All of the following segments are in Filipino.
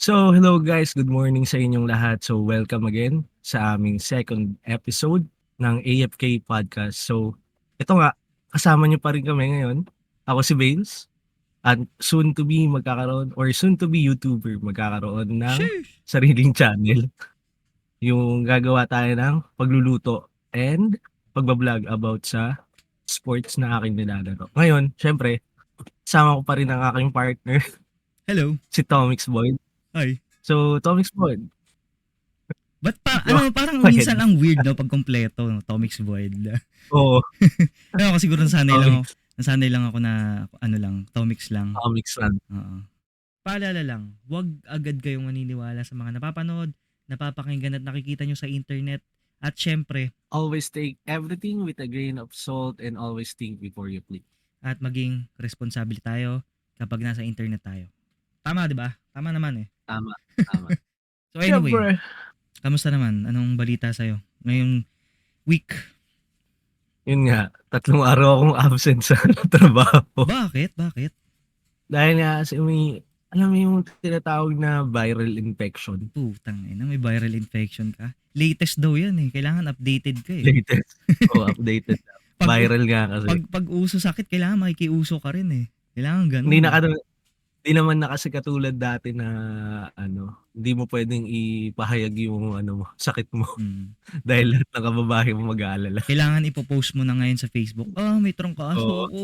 Hello guys, good morning sa inyong lahat. Welcome again sa aming second episode ng AFK Podcast. Ito nga, kasama niyo pa rin kami ngayon. Ako si Baines at soon to be magkakaroon or soon to be YouTuber magkakaroon ng Sheesh! sariling channel. Yung gagawa tayo ng pagluluto and pagbablog about sa sports na aking nilalaro. Ngayon, syempre, kasama ko pa rin ang aking partner, Hello. si Tomix Boy. Hi. Tomix Boy, Ba't go parang ahead. minsan ang weird, no, pag kumpleto, no, Tomix Void. Oo, Pero ako siguro Tomix. nasanay lang ako na, Tomix lang. Comics lang. Oo. Paalala lang, huwag agad kayong maniniwala sa mga napapanood, napapakinggan at nakikita nyo sa internet. At syempre, Always take everything with a grain of salt and always think before you click. at maging responsable tayo kapag nasa internet tayo. Tama, di ba? Tama naman eh. Tama, tama. So anyway, Siyempre, kamusta naman? Anong balita sa'yo? Ngayong week? yun nga, 3 araw akong absent sa trabaho. Bakit? Bakit? Dahil nga kasi alam mo yung tinatawag na viral infection. Putang ina, may viral infection ka. Latest daw yan eh. Kailangan updated ka eh. Latest. Updated. Pag, Viral nga kasi. pag uso sakit, kailangan makikiuso ka rin eh. Kailangan Hindi ganun. Hindi naman na kasi katulad dati na hindi mo pwedeng ipahayag yung mo, sakit mo Mm. dahil lahat ng kababae mo mag-aalala. Kailangan ipopost mo na ngayon sa Facebook, may trangkaso Oo. ako.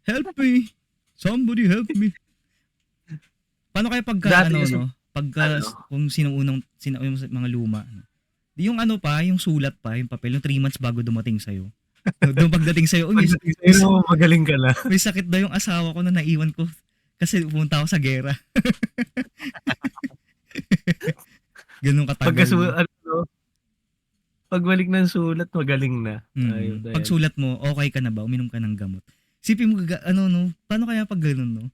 Help me. Somebody help me. Paano kaya pagka Dati kasi pagka kung sino yung mga luma, no? Yung yung sulat pa, yung papel, yung 3 months bago dumating sa'yo. Doon pagdating sa'yo, pagdating sa'yo, magaling ka na. may sakit daw yung asawa ko na naiwan ko kasi pumunta ako sa gera. Ganun katagal. Pagbalik ng sulat, magaling na. Pag sulat mo, okay ka na ba? Uminom ka ng gamot. Sipin mo, paano kaya pag ganun, no?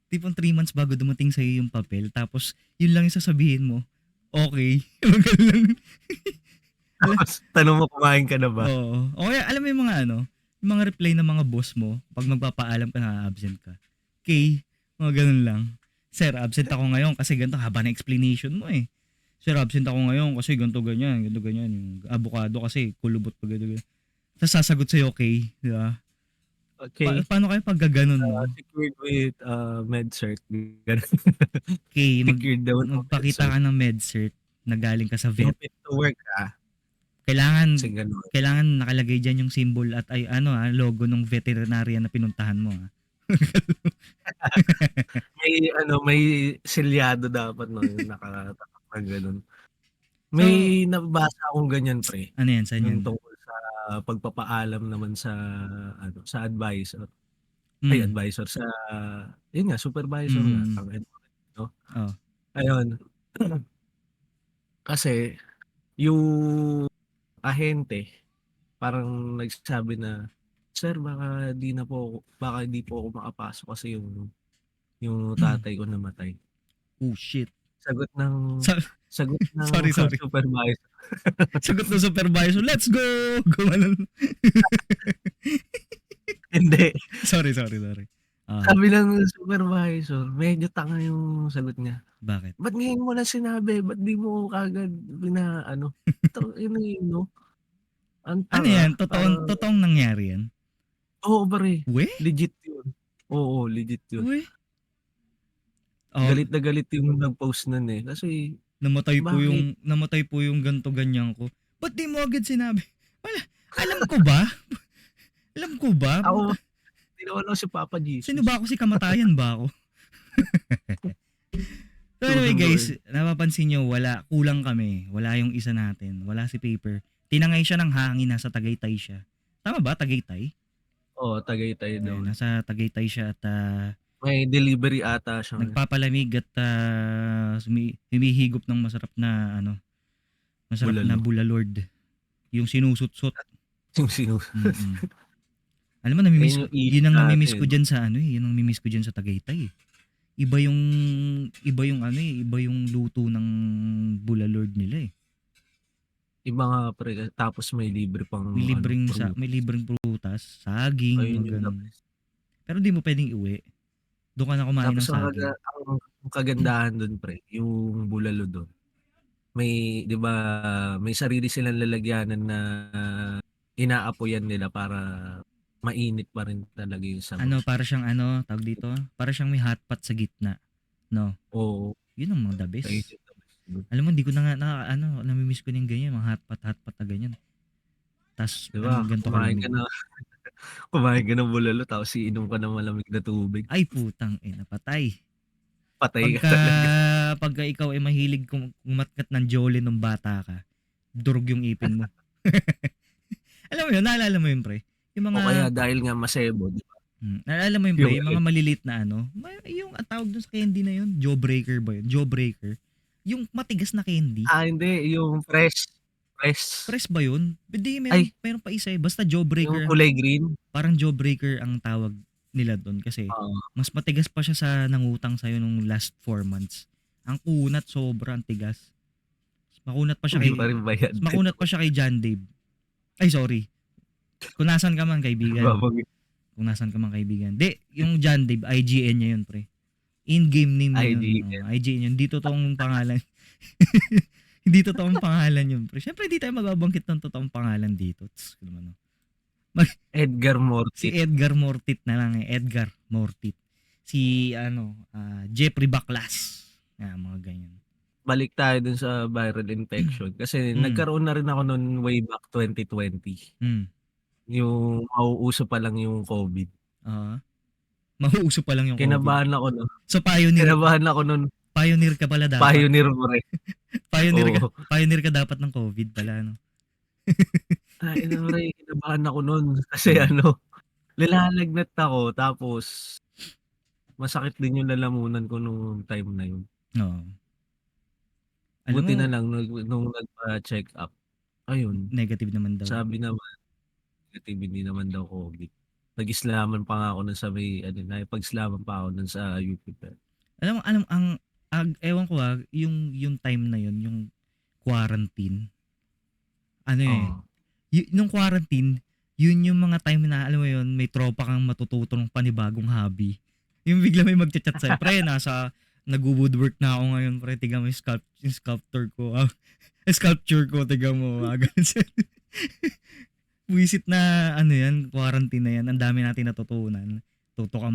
Tipong 3 months bago dumating sa'yo yung papel, tapos yun lang yung sasabihin mo, okay. Ganun lang. Tapos, tanong mo, kumain ka na ba? Oo. O kaya, alam mo yung yung mga reply ng mga boss mo, pag magpapaalam ka na absent ka. Okay, mga ganun lang. Sir, absent ako ngayon kasi ganito, haba na explanation mo eh. Sir, absent ako ngayon kasi ganito ganyan. Yung avocado kasi kulubot pa ganito. Tapos sasagot sa'yo, okay, di ba? Okay. Paano kayo pag gaganon, no? Secured with MedCert. Okay, Secured daw ng magpakita ka ng MedCert na galing ka sa Yung vet. fit to work ka. Kailangan Kasi ganun. kailangan nakalagay diyan yung symbol at logo ng veterinarian na pinuntahan mo. May selyado dapat no, yung nakatatak na ganun. So, May nabasa akong ganyan pre, ano yan? Saan yan? yung tungkol sa pagpapaalam naman sa sa advisor. Ay Mm. advisor sa yun nga supervisor nga Mm. ang no. Oh. Ayun. Kasi yung ahente parang nagsasabi na, "Sir baka di po ako makapasok kasi yung tatay ko namatay." Oh shit. Sagot ng Sa sagot ng sorry. supervisor. Sagot ng supervisor, let's go! Gumanon. Hindi. Sorry. Sabi ng supervisor, medyo tanga yung sagot niya. Bakit? "Ba't ngayon mo lang sinabi? Ba't di mo kaagad pinaano?" Tangina yun 'no, ang Ano yan? tanga. Parang Totoong nangyari yan? oo pre, We? legit yun. Oo, legit yun. We? Oh, Galit na galit yung nag-post nun, eh, kasi bakit? namatay po yung ganto ganyan ko. Ba't di mo agad sinabi? Wala. Alam ko ba? Alam ko ba? Ako Puta. tinawanan ko si Papa Sino Jesus. ba ako? Si kamatayan ba ako? So anyway guys, napapansin nyo, kulang kami. Wala yung isa natin. Wala si Paper. Tinangay siya ng hangin, nasa Tagaytay siya. Tama ba? Tagaytay? Oo, Tagaytay daw. Nasa Tagaytay siya at May delivery ata siya ngayon. nagpapalamig at humihigop ng masarap na Bulalo. bulalord. Yung sinusot-sot. Yung sino Alam mo, namimiss Ayun yung yun ang namimiss ko natin. diyan sa yun ang namimiss ko diyan sa Tagaytay. Iba yung luto ng bulalord nila eh. Iba nga pre, tapos may libre pang prutas. May libreng prutas, saging, Ayun mga yung the ganun. best. Pero di mo pwedeng iuwi. Doon ka na kumain ng Tapos saging. Yung kagandahan dun pre, yung bulalo dun, may 'di ba may sarili silang lalagyanan na inaapoyan nila para mainit pa rin talaga yung sabaw. Ano, para siyang ano, tawag dito, para siyang may hotpot sa gitna, 'no? Oo, Yun ang mga the ayun best. yung the best dun. Alam mo hindi ko na nga ano, nami-miss ko na yung ganyan, mga hotpot na ganyan. Tas 'Di ba ano, ganito kalamig. kumain ka ng bulalo tapos iinom ka ng malamig na tubig, Ay putang ina, patay. patay ka Pagka talaga. pagka ikaw ay mahilig kumatkat ng Jolly nung bata ka, durog yung ipin mo. Alam mo yun, naalala mo yun pre? Yung O kaya mga, dahil nga masebo 'di ba, naalala mo yun pre, yung yung mga maliliit na ano, yung tawag dun sa candy na yun, jawbreaker ba yun? Jawbreaker. Yung matigas na candy. hindi yung fresh, Press ba yun? Hindi, ay meron pa isa eh. Basta yung jawbreaker. kulay green, Parang jawbreaker ang tawag nila doon kasi oo, mas matigas pa siya sa nangutang sa'yo nung last 4 months. Ang kunat, sobrang tigas. Makunat pa siya hindi pa kay rin bayad. makunat pa siya kay John Dave. Ay, sorry. Kung nasan ka man, kaibigan. Babanggi Kung nasan ka man, kaibigan. Di, yung John Dave, IGN niya yun, pre. In-game name niya yun. IGN. Oh, IGN yun. Hindi totoong pangalan. Hindi totoong pangalan yun, pre. Siyempre, hindi tayo magbabangkit ng totoong pangalan dito. Tsk, ano man, no? Edgar Si Mortit. Edgar Mortit na lang eh. Edgar Mortit. Si, Jeffrey Baclas. Mga ganyan. Balik tayo dun sa viral infection kasi Mm. nagkaroon na rin ako nun way back 2020. Mm. Yung mauuso pa lang yung COVID. Oo. Mauuso pa lang yung COVID. Kinabahan ako nun. So, pioneer, Kinabahan ako nun. pioneer ka pala dapat. Pioneer mo rin. Oo. Pioneer ka dapat ng COVID pala, no? Ay, ina mo rin, kinabahan ako nun. Kasi Mm. nilalagnat ako tapos masakit din yung lalamunan ko nung time na yun. Oo. Alam Buti mo, na lang nung nagpa-check up, ayun, negative naman daw. sabi naman negative, hindi naman daw COVID. Nag-islaman pa nga ako nun sa may nakipag-islaman pa ako nun sa UP. Alam, ewan ko yung time na yun, yung quarantine, ano eh, Oo. nung quarantine, yun yung mga time na, alam mo yun, may tropa kang matututo ng panibagong hobby. Yung bigla may magchat-chat sa'yo, pre, nag-woodwork na ako ngayon, pre, tiga mo yung sculptor ko, sculpture ko, tiga mo, ganun siya. Buisit na, yan, quarantine na yan, ang dami natin natutunan. Tuto ka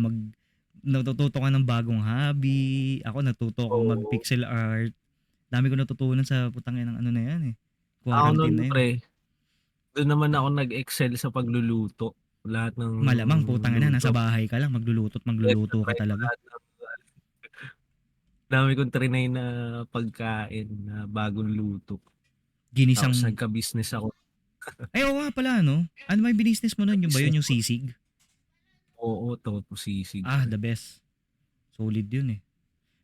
natututo ka ng bagong hobby, ako natuto ako Oo. mag-pixel art, dami ko natutunan sa putang ng na yan eh, Ako nun quarantine na yan. pre, dun naman ako nag-excel sa pagluluto. Lahat ng Malamang putang ina nasa luto, bahay ka lang kahit magluluto ka na-try ko talaga. lahat ng dami kong triny na pagkain na bagong luto. Tapos Ginisang nagka-business ako. ay oo nga pala no. Ano ba yung business mo nun? Yung ba Business yun yung ko, sisig? oo, tofu sisig The pre. best. Solid yun eh.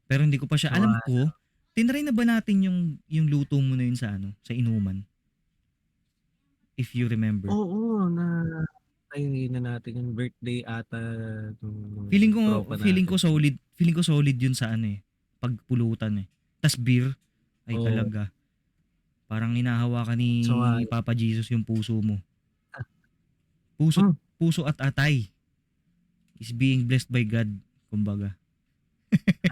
Pero hindi ko pa siya, So, alam ko, tinry na ba natin yung luto mo na yun sa sa inuman? If you remember. oo, na-try na natin yung birthday ata Feeling nung ko, tropa natin. feeling ko solid yun sa pagpulutan eh. Tas beer, ay Oo. talaga. Parang hinahawa ka ni So, Papa Jesus yung puso mo. Puso, hmm, puso at atay is being blessed by God, kumbaga.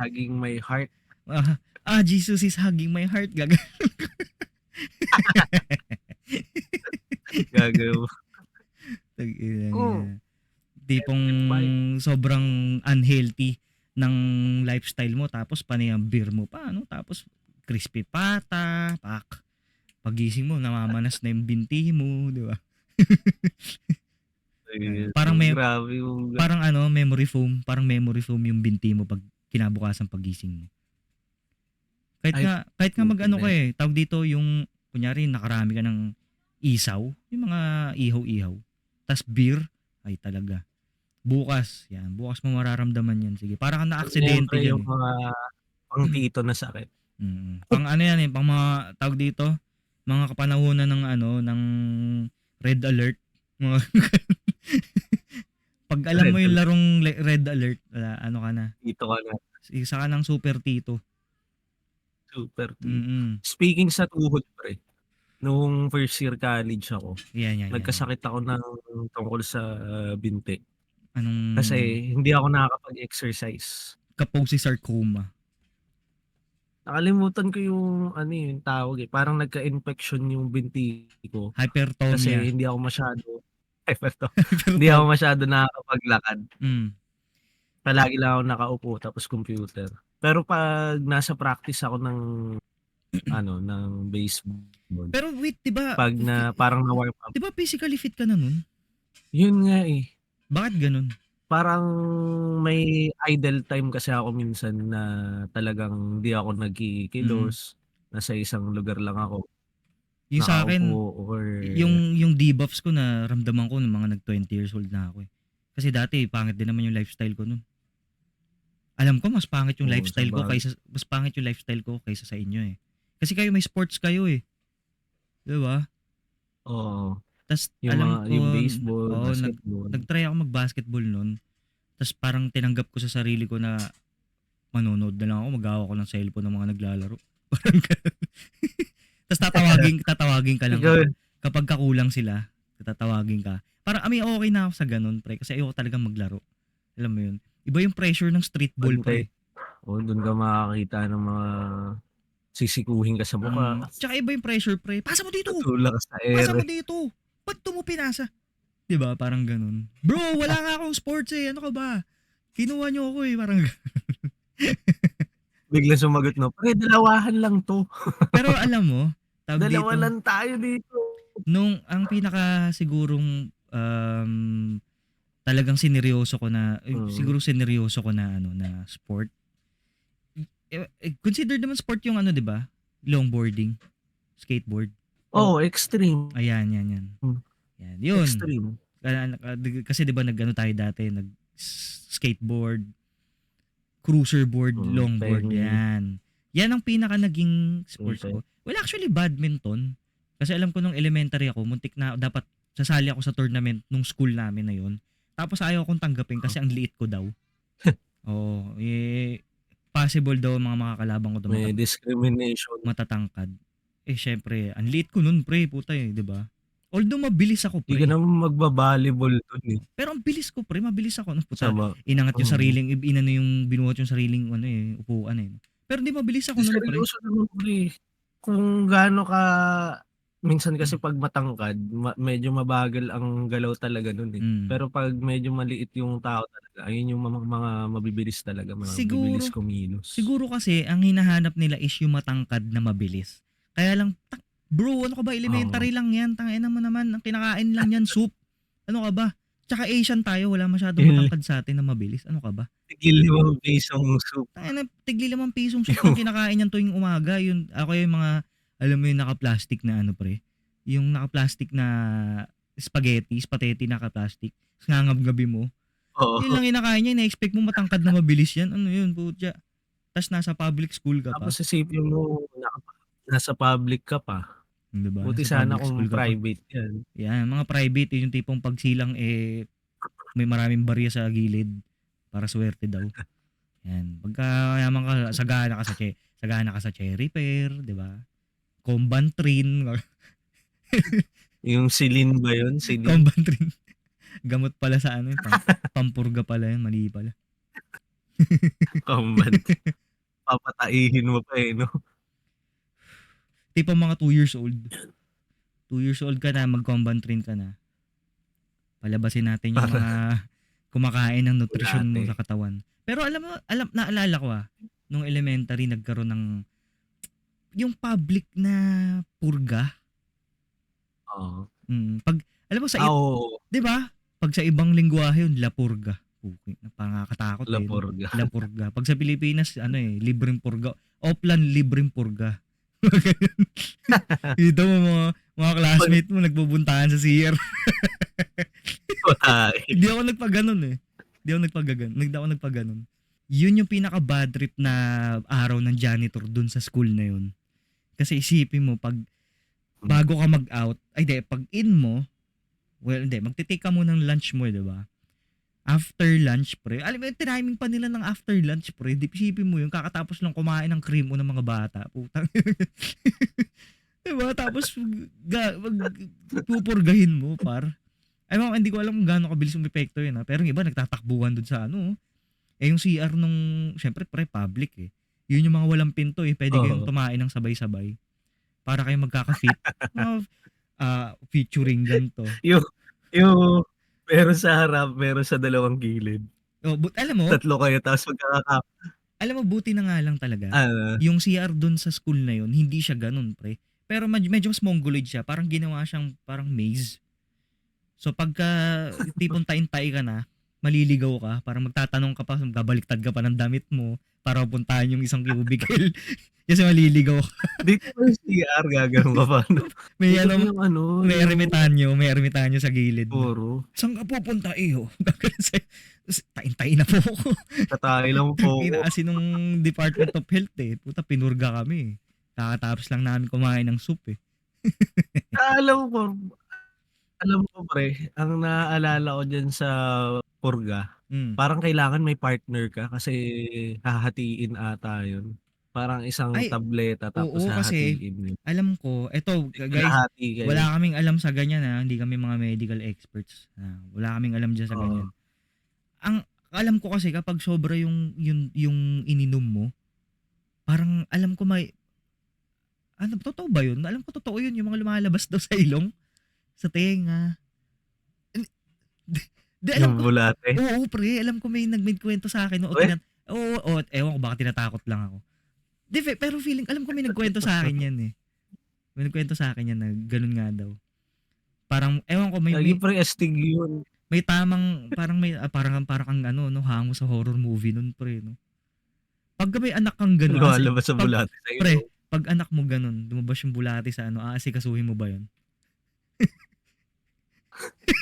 hugging my heart. Jesus is hugging my heart, gaga. Gagawin mo. Tangina niya. Oh, Tipong empty bike. sobrang unhealthy ng lifestyle mo tapos panay ang beer mo pa, ano? Tapos crispy pata, pagising mo namamanas na yung binti mo, di ba? Ayun, Parang grabe yung memory foam yung binti mo pag kinabukasan pagising mo. ay, Kahit nga putik mag-ano na ka yun. tawag dito yung kunyari nakarami ka ng isaw, yung mga ihaw-ihaw. Tas beer, ay talaga. Bukas mo mararamdaman yan. Sige, para kang na-aksidente Siyempre yung dyan eh. mga pang-tito na sakit. Pang ano yan eh, pang mga tawag dito, mga kapanahunan ng ng red alert. Mga pag alam mo Red yung alert, larong red alert, wala, ano ka na, tito ka na, isa ka ng super tito. super tito. Mm. Speaking sa tuhod pre, nung first year college ako, Yan. nagkasakit ako ng tungkol sa binti. Anong Kasi hindi ako nakakapag-exercise. Kaposi sarcoma. Nakalimutan ko yung ano, yung tawag, eh, parang nagka-infection yung binti ko Hypertomia. kasi hindi ako masyado eto, hindi ako Hypertom masyado nakakapaglakad. hmm. Palagi lang ako nakaupo tapos computer. Pero 'pag nasa practice ako ng ano, ng baseball, Pero wait, 'di ba 'pag na parang na-warm up, 'di ba physically fit ka na nun? yun nga, eh. Bakit gano'n? Parang may idle time kasi ako minsan na talagang hindi ako Mm. nagkikilos, nasa isang lugar lang ako, Yung nakaupo sa'kin, or yung debuffs ko naramdaman ko nung mga nag-20 years old na ako, eh. Kasi dati pangit din naman yung lifestyle ko nun. Alam ko oo, mas pangit yung lifestyle ko kaysa sa inyo, eh. Kasi kayo may sports kayo, eh, 'di ba? oo, Tas yung alam mga ko yung baseball, oo, basketball, nag-try ako mag-basketball nun, tas parang tinanggap ko sa sarili ko na manonood na lang ako, maghahawak ako ng cellphone ng mga naglalaro. Parang gano'n. Tas tatawagin ka lang ikaw kapag kakulang sila, tatawagin ka. Parang okey na ako sa gano'n pre, kasi ayoko talagang maglaro, alam mo 'yun? Iba yung pressure ng street ball pantay, pre, oo, dun ka makakakita ng mga sisikuhin ka sa mukha, tsaka iba yung pressure pre, tutulak ka sa "Pasa ere. mo dito, ba't 'to mo pinasa?" 'Di ba parang gano'n. "Bro, wala nga akong sports, eh, ano ka ba? Kinuha niyo ako, eh." Parang Biglang sumagot 'no, "Pre dalawahan lang 'to, pero alam mo, tawag dalawa dito, lang tayo dito." nung ang pinaka sigurong, talagang sineryoso ko na Mm. siguro sineryoso ko na ano, na sport, consider naman sport yung ano 'di ba, longboarding, skateboard. O Oo, extreme, ayan, 'yan. 'Yan, 'yun. extreme. Kasi 'di ba nag-ano tayo dati, skateboard, cruiser board, longboard, Penny, 'yan. 'Yan ang pinaka naging sports ite ko. Well, actually badminton, kasi alam ko nung elementary ako muntik na dapat sasali ako sa tournament nung school namin na 'yun. Tapos ayaw akong tanggapin kasi ang liit ko daw. Oo, possible daw ang mga makakalaban ko dun may discrimination. matatangkad. Eh, siyempre ang liit ko nun pre, puta, eh, 'di ba? Although mabilis ako 'Di ka pre, naman magba-volleyball dun, eh, pero ang bilis ko pre, mabilis ako no, sa puta, ba inangat yung mm. sariling inano yung binuhat yung sariling ano, eh, upuan, eh. Pero 'di mabilis ako Hindi nun pre. seryoso naman pre, kung gaano ka minsan kasi 'pag matangkad medyo mabagal ang galaw talaga nun, eh. Hmm. Pero 'pag medyo maliit yung tao talaga, ayun yung mga mabibilis talaga, mabibilis Siguro kumilos. siguro kasi ang hinahanap nila is yung matangkad na mabilis. Kaya lang bro, ano ka ba, Oo, elementary lang 'yan, tangina mo naman, ang kinakain lang niyan soup. Ano ka ba? Tsaka Asian tayo, wala masyadong yung matangkad sa'tin na mabilis, ano ka ba? tigil ₱5 soup, Tangina, tigli ₱5 soup ang yung kinakain niyan tuwing umaga, yun ako yung mga alam mo yung naka-plastic na ano pre, yung naka-plastic na spaghetti naka-plastic, ta's ngangab-ngabi mo. Yun oo. lang kinakain niya, ina-expect mo matangkad na mabilis yan, ano yun putya. Ta's nasa public school ka pa, Tapos isipin mo nasa public ka pa, 'di ba? buti Nasa sana public school kung ka pa. private 'yan. Yan, mga private yun yung tipong pagsilang, eh, may maraming barya sa gilid para swerte daw. Yan, pagka mayaman ka, sagana ka sa cherry pear, 'di ba? Combantrin, Yung Celine ba yun, Celine? Combantrin, gamot pala sa ano yun, pampurga pala yun, mali pala. Comband, papataihin mo pa, eh, 'no? Tipong mga 2 years old ka na, mag-Combantrin ka na, palabasin natin yung Para mga kumakain ng nutrisyon mo bulate. sa katawan. Pero naalala ko, nung elementary nagkaroon ng yung public na purga, Oo. 'pag alam mo Oo, 'di ba? 'Pag sa ibang lengguwahe yun, La Purga. Puki nakakatakot, La eh, 'no? Purga. La Purga. 'Pag sa Pilipinas ano, eh, libreng purga. Oplan libreng purga. Kita mo mga 'Pag classmate mo nagbubuntahan sa CR. wala, eh, Hindi ako nagpaganon, eh. Hindi ako nagpaganon. Yun yung pinaka bad trip na araw ng janitor dun sa school na yun. Kasi isipin mo 'pag hmm, bago ka mag-out, ay 'di, 'pag in mo, well hindi, magte-take ka muna ng lunch mo, 'di ba? After lunch pre, alam mo yung tiniming pa nila ng after lunch pre, di isipin mo yun kakatapos lang kumain ng cream o ng mga bata, putang di ba? Tapos pupurgahin mo par. Ay mo, hindi ko alam kung gaano kabilis umepekto yun, pero yung iba nagtatakbuhan dun sa ano, eh yung CR nung, syempre pre public, eh. Yun yung mga walang pinto eh. Pwede kayong Oo. tumain ng sabay-sabay. Para kayong magkaka-fit. Mga featuring ganito. Yung yung meron sa harap, meron sa dalawang gilid. Oh, Tatlo kayo tapos alam mo buti na nga lang talaga. ano, Yung CR dun sa school na yun, hindi siya ganun, pre. Pero medyo mas mongoloid siya. Parang ginawa siyang parang maze. So pagka tipong tayin-tayi ka na, maliligaw ka, parang magtatanong ka pa, babaliktad ka pa ng damit mo para puntahan yung isang cubicle. Kasi maliligaw ka. dito pa yung CR gaganon ka pa. May Dito pa ano, yung ano, may ermitanyo sa gilid. puro. Saan ka pupunta, iyo? Tain-tayin na po ako. Tatay lang po ako. Kasi nung Department of Health eh. Puta, pinurga kami eh. Kakatapos lang namin kumain ng soup eh. Alam ko pre, ang naaalala ko diyan sa purga, Mm. parang kailangan may partner ka kasi hahatiin ata yun. Parang isang Ay, tableta tapos oo kasi hahatiin yun. alam ko, eto guys, Kalahati kayo. wala kaming alam sa ganyan hindi kami mga medical experts. Wala kaming alam diyan sa Oo. ganyan. Ang alam ko kasi kapag sobra yung ininom mo, parang alam ko may totoo ba yun? Alam ko totoo yun, yung mga lumalabas daw sa ilong, sa tenga. Di alam Yung ko, bulate. oo pre, alam ko may nagkwento sa akin. Uy? Ewan ko baka tinatakot lang ako. Pero feeling, alam ko may nagkwento sa akin yan eh. May nagkwento sa akin yan na ganun nga daw. Parang, ewan ko, Lagi pre astig yun. may tamang, parang kang no, hango sa horror movie nun pre, no? Pagka may anak kang ganun, Lumalabas sa bulate sa pre, ilong. pag anak mo ganun, lumabas yung bulate sa aasikasuhin mo ba yun?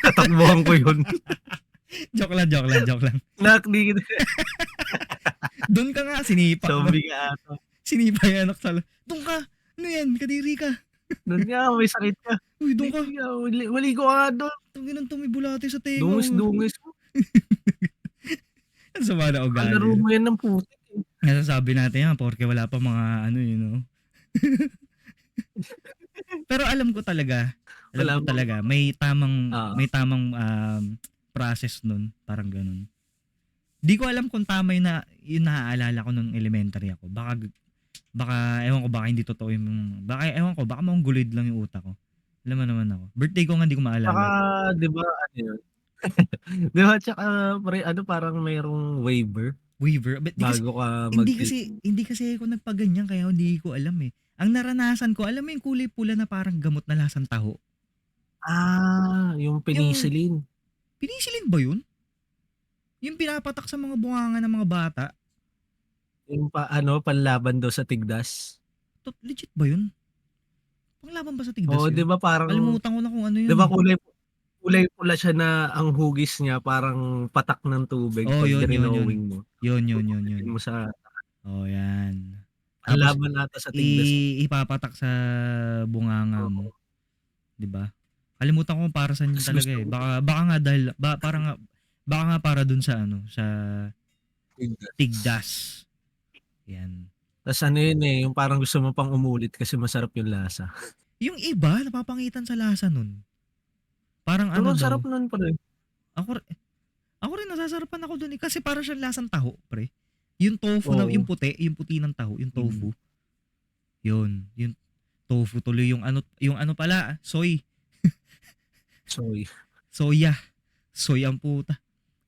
Tatakbuhan ko yun. joke lang. Nakdi kita. Doon ka nga, sinipa. Zombie ka ata. Sinipa yung anak sala. Doon ka, ano yan, kadiri ka. Doon nga, may sakit ka. Uy, doon ka. Maligo ka nga doon. Tungin ang may bulate sa tenga. Dungis mo. Ang sama na ugali. Kalaro mo yan ng putik. Nasasabi natin yan, porque wala pa mga you know. Pero alam ko talaga, may tamang process nun, parang ganun. Di ko alam kung tama yung naaalala ko nung elementary ako. Baka ewan ko, baka hindi totoo yung, baka mongoloid lang yung utak ko. Alam mo naman ako. Birthday ko nga hindi ko maalala. Saka, di ba, ano yun? Di ba, tsaka, parang mayroong waiver But bago ka hindi kasi ako nagpaganyan kaya hindi ko alam eh. Ang naranasan ko, alam mo yung kulay pula na parang gamot na lasang taho? yung penicillin. Penicillin ba yun? Yung pinapatak sa mga bunganga ng mga bata? Yung panlaban daw sa tigdas. Legit ba yun? Panglaban ba sa tigdas Oo, yun? di ba parang, Kalimutan ko na kung ano yun. di ba kulay pula siya na ang hugis niya parang patak ng tubig Oh, pag yun. rinowing mo. Yun. Mo sa Oh, yan. ang Tapos, laban ata sa tigdas. ipapatak sa bunganga mo. Oo. 'Di ba? Kalimutan ko kung para saan yun Mas talaga gusto eh. ko. Baka nga dahil baka nga para dun sa sa tigdas. Yan. Tapos yun yung parang gusto mo pang umulit kasi masarap yung lasa. Yung iba napapangitan sa lasa nun. Parang Pero daw. sarap nun pala. Ako rin nasasarapan ako dun eh kasi para siyang lasang taho, pre. Yung tofu na Oo. yung puti ng taho, yung tofu. Yun, yung tofu tuloy yung pala, soy. Soy. Soy ang puta.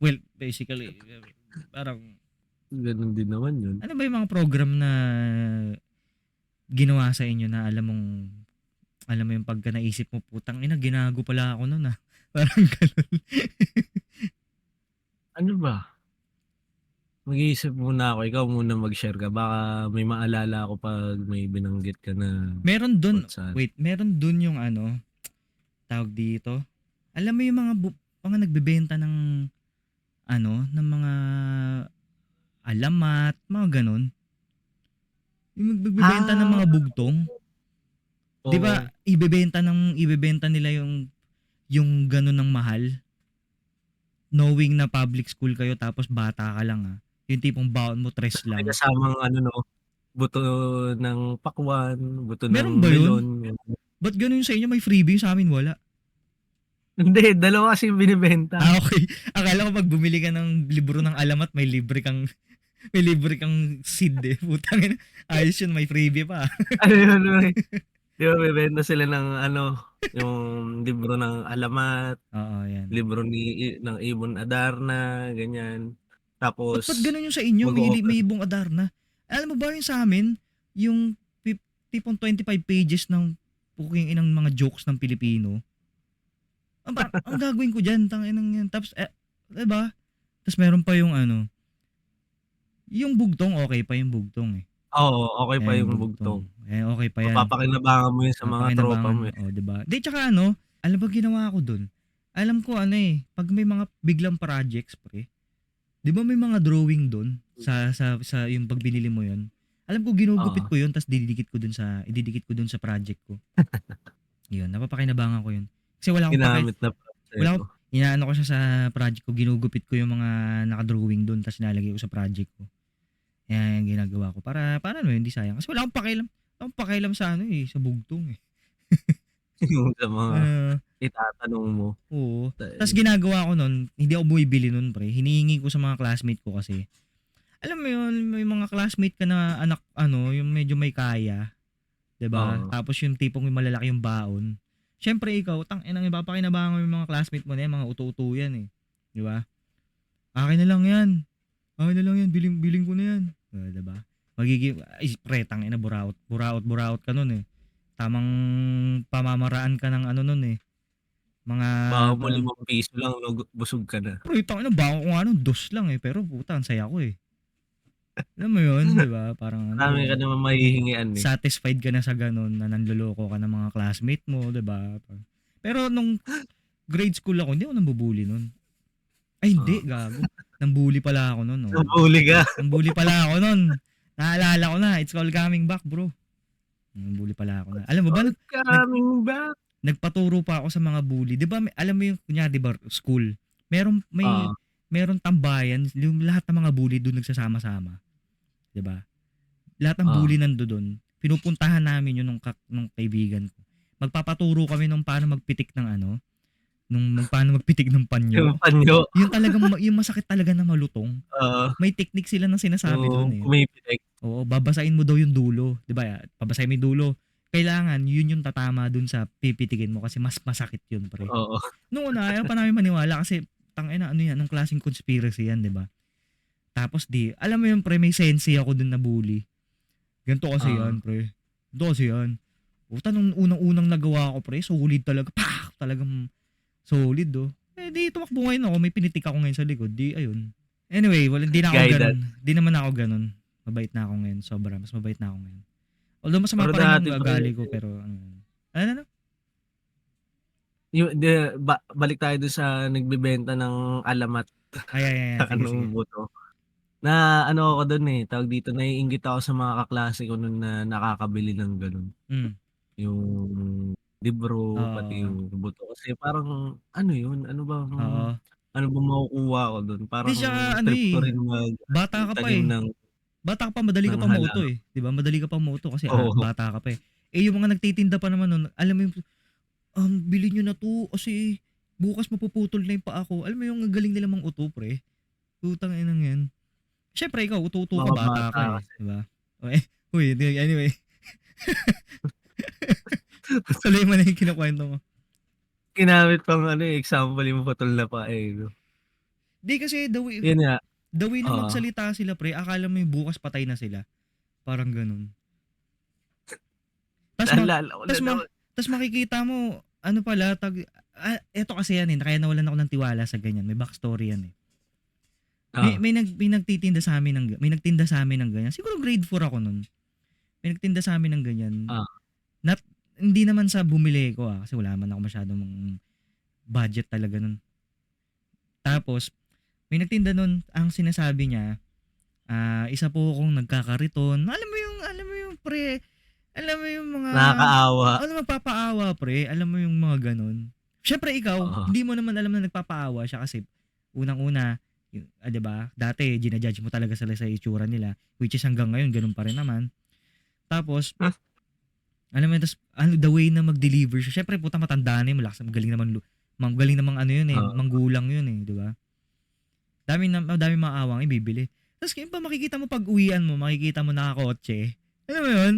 Well, basically, parang, Ganun din naman yun. ano ba yung mga program na ginawa sa inyo na alam mo yung pagka naisip mo, putang ina, ginago pala ako nun ah. Parang ganun. Ano ba? Mag-iisip muna ako. Ikaw muna mag-share ka. Baka may maalala ako pag may binanggit ka na. Meron dun yung tawag dito. Alam mo yung mga nagbebenta ng ng mga alamat, mga ganun. Yung nagbebenta ng mga bugtong. Oo. 'Di ba? Ibebenta nila yung ganun ng mahal. Knowing na public school kayo tapos bata ka lang Yung tipong baon mo 3 lang. May kasamang buto ng pakwan, buto Meron ng ba yun? melon. Ba't ganun sa inyo? May freebie, sa amin wala. Hindi, dalawa kasi yung binibenta. Okay. Akala ko pag bumili ka ng libro ng alamat, may libre kang May libre kang seed eh. Putang ina. Ayos yun, may freebie pa. Ano yun, eh, 'di ba bebenta sila ng ano, yung libro ng alamat, Oo, yan. libro ng Ibon Adarna, ganyan. Ba't Tapos ganun yung sa inyo? mag-o-offer. May ibong Adarna. Alam mo ba yung sa amin, yung tipong 25 pages ng puking inang mga jokes ng Pilipino. Ang gagawin ko dyan, tanginang yan. Tapos, diba? Tapos meron pa yung ano, yung bugtong, okay pa yung bugtong eh. Oo, okey pa Yung yung bugtong. bugtong. Okay pa yan. Mapapakinabangan mo yun sa mga tropa mo, Mapakinabangan, eh. oh, 'di ba? 'Di tsaka ano, alam ba ginawa ko dun? Alam ko ano eh, pag may mga biglang projects pre, 'di ba may mga drawing dun sa yung pag binili mo 'yon. Alam ko ginugupit Oo, ko 'yon tapos ididikit ko dun sa project ko. 'Yun, napapakinabangan ko 'yun. Kasi wala akong pake, ginamit na wala proseso. akong inaano ko siya sa project ko, ginugupit ko yung mga naka-drawing dun tapos nilalagay ko sa project ko. Yan yung ginagawa ko para ano hindi sayang. Kasi wala akong pakialam sa ano eh, sa bugtong eh. Yung sa mga Ah, itatanong mo. Oo. Tas Dahil ginagawa ko nun, hindi ako bumibili nun pre, hinihingi ko sa mga classmate ko kasi. Alam mo yun, may mga classmate ka na anak ano, yung medyo may kaya, 'di ba? oo, Tapos yung tipong may malalaki yung baon. Siyempre ikaw, tang-inang ipapakinabangan mo yung mga classmate mo na yan, mga uto-uto yan eh. 'Di ba? Akin na lang yan. Akin na lang yan, biling ko na yan. 'Di ba? Magiging ay pre, tangina buraot ka nun eh. Tamang pamamaraan ka ng ano nun eh. Mga baka mo ₱5 lang 'no, busog ka na. Pero tangina baon ko nga nun dos lang eh, pero puta ang saya ko eh. Alam mo yun, 'di ba? Parang ano, Marami ka namang mahihingian, eh. satisfied ka na sa gano'n na nanloloko ka ng mga classmate mo, 'di ba? Pero nung grade school ako, hindi ako nambubully nun. Ay hindi, Oo, gago. Nambully pala ako nun, oo. nahuli ka. Nambully pala ako nun. Naalala ko na, it's all coming back, bro. Nambully pala ako na. Alam mo ba, All coming back. nagpaturo pa ako sa mga bully. 'Di ba, alam mo yung kunyari 'di ba, school, Oo, meron tambayan, yung lahat ng mga bully doon nagsasama-sama, 'di ba? Lahat ng oo. bully nandoon. Pinupuntahan namin yun nung kaibigan ko. Magpapaturo kami nung paano magpitik ng ano, paano magpitik ng Yung panyo. panyo, Yung talagang yung masakit talaga na malutong. oo, May technique sila na sinasabi doon yung eh. pumipitik, Oo, babasahin mo daw yung dulo, 'di ba? Babasahin mo yung dulo. Kailangan yun yung tatama dun sa pipitikin mo kasi mas masakit yun, pre. oo. Nung una, ayaw pa namin maniwala kasi tangina ano yan, anong klaseng conspiracy yan, 'di ba? Tapos alam mo yung pre, may sensei ako dun na bully. Ganito kasi Oo, yan, pre. Ganito kasi yan. Puta, nung unang-unang nagawa ko, pre, solid talaga. Pak! Talagang solid, oh. Eh, di tumakbo ngayon ako. May pinitik ako ngayon sa likod. Di, ayun. Anyway, hindi na ako ganun. guidance. Di naman ako ganun. Mabait na ako ngayon. Sobra. Mas mabait na ako ngayon. Although masama Pero pa rin yung dati pre, ugali ko, pero ano. Ano? yung balik tayo dun sa nagbebenta ng alamat Ay, ay, ay. tsaka Sige, sige. nung buto. Na ano ako dun, eh, tawag dito, naiinggit ako sa mga kaklase ko nun na nakakabili ng ganun. Mm. Yung libro, pati Oo. yung buto kasi parang ano yun, Oo. ano bang makukuha ko dun, Di parang siya, ano trip ko eh. rin Bata ka pa magtanim eh. Bata ka pa, madali ka ng pa mauto halaman. eh. Di ba? Madali ka pa mauto kasi Oo, bata ka pa eh. Eh, yung mga nagtitinda pa naman nun, alam mo yung bili nyo na 'to kasi bukas mapuputol na yung paa ko. Alam mo yung ang galing nila mang-uto pre, putang inang 'yan. Siyempre ikaw uto-uto ka, mga bata bata ka, eh, kasi. 'di ba? Oh, eh, uy, anyway. Tuloy mo na yung kinukuwento mo. Ginamit pang ano, eh, example yung putol na paa, eh, 'no? 'Di kasi Yun nga, the way na oo. magsalita sila pre, akala mo yung bukas patay na sila, parang gano'n. Tas ma Naalala ko na tas ma naman. tas makikita mo ano pala eto kasi yan, eh, kaya nawalan ako ng tiwala sa ganyan, may backstory yan, eh. Oo, May nagtitinda sa'min may nagtinda sa'min ng ganyan, siguro grade 4 ako nun. May nagtinda sa'min ng ganyan. oo, Not hindi naman sa bumili ko, kasi wala man ako masyadong budget talaga nun. Tapos may nagtinda nun, ang sinasabi niya, isa po akong nagkakariton. Alam mo yung pre, alam mo yung mga nakakaawa, magpapaawa pre, alam mo yung mga gano'n. Siyempre ikaw, oo, hindi mo naman alam na nagpapaawa siya kasi unang-una, 'di ba? Dati ginajudge mo talaga sila sa itsura nila, which is hanggang ngayon gano'n pa rin naman. Tapos alam mo tas the way na mag-deliver siya. Siyempre puta matanda na yun, magaling namang ano yun eh, oo, manggulang yun eh, 'di ba? Daming maawang ibibili. Tapos kaya pa makikita mo pag-uwian mo, makikita mo nakakotse. Alam mo yun?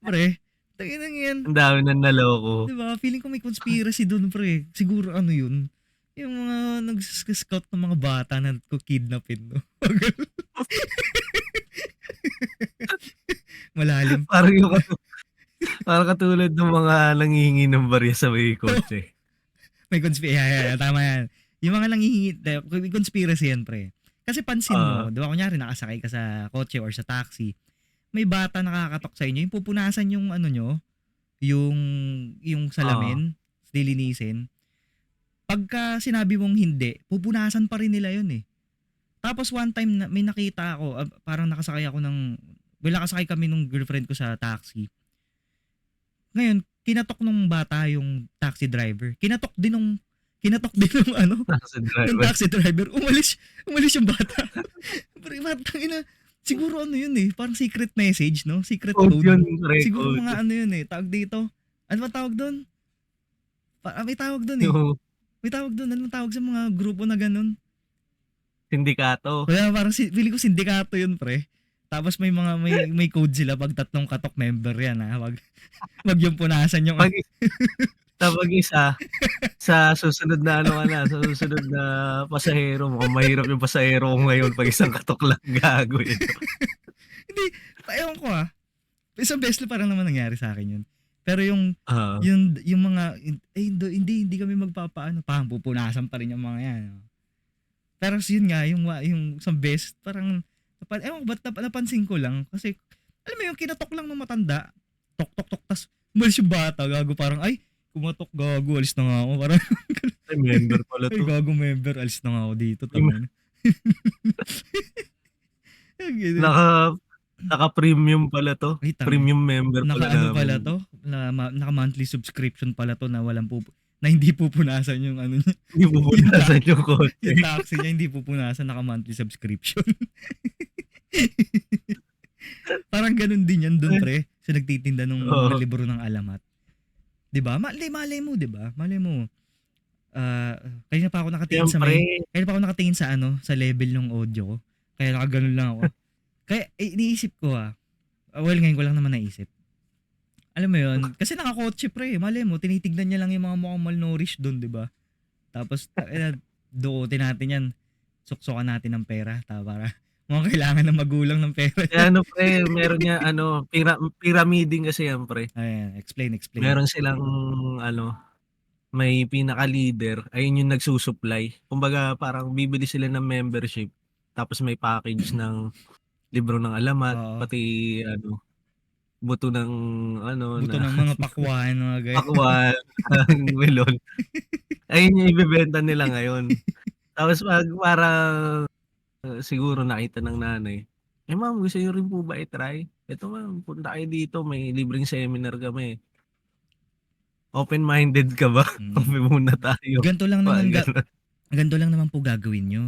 Pre, taginang yan. Ang dami nang naloko. 'Di ba? Feeling ko may conspiracy dun, pre. Siguro ano yun? Yung mga nag-scout ng mga bata na kidnapin, no? Malalim. Parang yung parang katulad ng mga nanghihingi ng barya sa may kotse. May conspiracy. Tama yan. Yung mga nanghihingi, may conspiracy yan, pre. Kasi pansin mo, Ah, di ba, kunyari nakasakay ka sa kotse or sa taxi, may bata nakakatok sa inyo, yung pupunasan yung ano nyo, yung, yung oo. salamin, lilinisin. Pagka sinabi mong hindi, pupunasan pa rin nila yun eh. Tapos one time na, may nakita ako, parang nakasakay ako ng, nakasakay kami nung girlfriend ko sa taxi. Ngayon, kinatok nung bata yung taxi driver. Kinatok din nung ano, Taxi nung driver. taxi driver. Umalis yung bata. Pero batang ina, siguro ano yun eh, parang secret message, no? Secret Code code. yun, pre, Siguro code. mga ano yun eh, tawag dito. Ano ba tawag doon? May tawag doon eh. Yung May tawag doon. Ano tawag sa mga grupo na ganun? sindikato. Kaya parang feeling ko sindikato yun, pre. Tapos may code sila pag tatlong katok member yan ha. Wag yung punasan yung Pag Kapag isa, sa susunod na ano ka na, sa susunod na pasahero, mukhang mahirap yung pasahero ko ngayon 'pag isang katok lang, gago ito. hindi, ewan ko isang beses lang parang naman nangyari sa akin yun. Pero Oo. yung mga, hindi kami magpapaano, parang pupunasan pa rin yung mga yan. Pero yun nga, yung isang beses, parang, ewan ko ba't napansin ko lang, kasi, alam mo yung kinatok lang ng matanda, tok tok tok, tas umalis yung bata, gago, parang, ay, kumatok, gago, alis na nga ako, parang, Ay, member pala ay, 'to. gago member, alis na nga ako dito, Yung tangin. Ganun. naka naka-premium pala 'to, Ay, tangin. premium member pala Naka-ano pala namin. to, naka-monthly subscription pala to na na hindi pupunasan yung ano niya, Hindi yung, pupunasan yung kotse. yung taxi niya, hindi pupunasan, naka-monthly subscription. Parang ganun din yan dun, pre, sa nagtitinda ng mga Oo, libro ng alamat. 'Di ba? Malay mo, 'di ba? Malay mo. Ah, kanina pa ako nakatingin sa siyempre, ano, sa level ng audio ko. Kaya nakaganon lang ako. Kaya iniisip ko well, ngayon ko lang naman naisip. Alam mo 'yun, kasi nakakotse pre, malay mo tinitignan niya lang yung mga mukhang malnourished doon, 'di ba? Tapos dukutin natin 'yan. Suksukan natin ng pera para mukhang kailangan ng magulang ng pera. eh, ano pre, meron niya ano, pyramiding kasi yan pre. Ayan, explain. Meron silang ano, may pinaka-leader, ayun yung nagsu-supply. Kumbaga parang bibili sila ng membership, tapos may package ng libro ng alamat, Oo. pati ano, buto ng ano Buto na ng mga pakwan, mga ganyan. pakwan, ng melon. Ayun yung ibebenta nila ngayon. Tapos 'pag parang, siguro nakita ng nanay, "Eh, ma'am gusto niyo rin po ba i-try? Eto ma'am, punta kayo dito may libreng seminar kami. Open-minded ka ba? Mm. Kape muna tayo." Ganito lang Mga naman gano'n. ganito lang naman po gagawin niyo.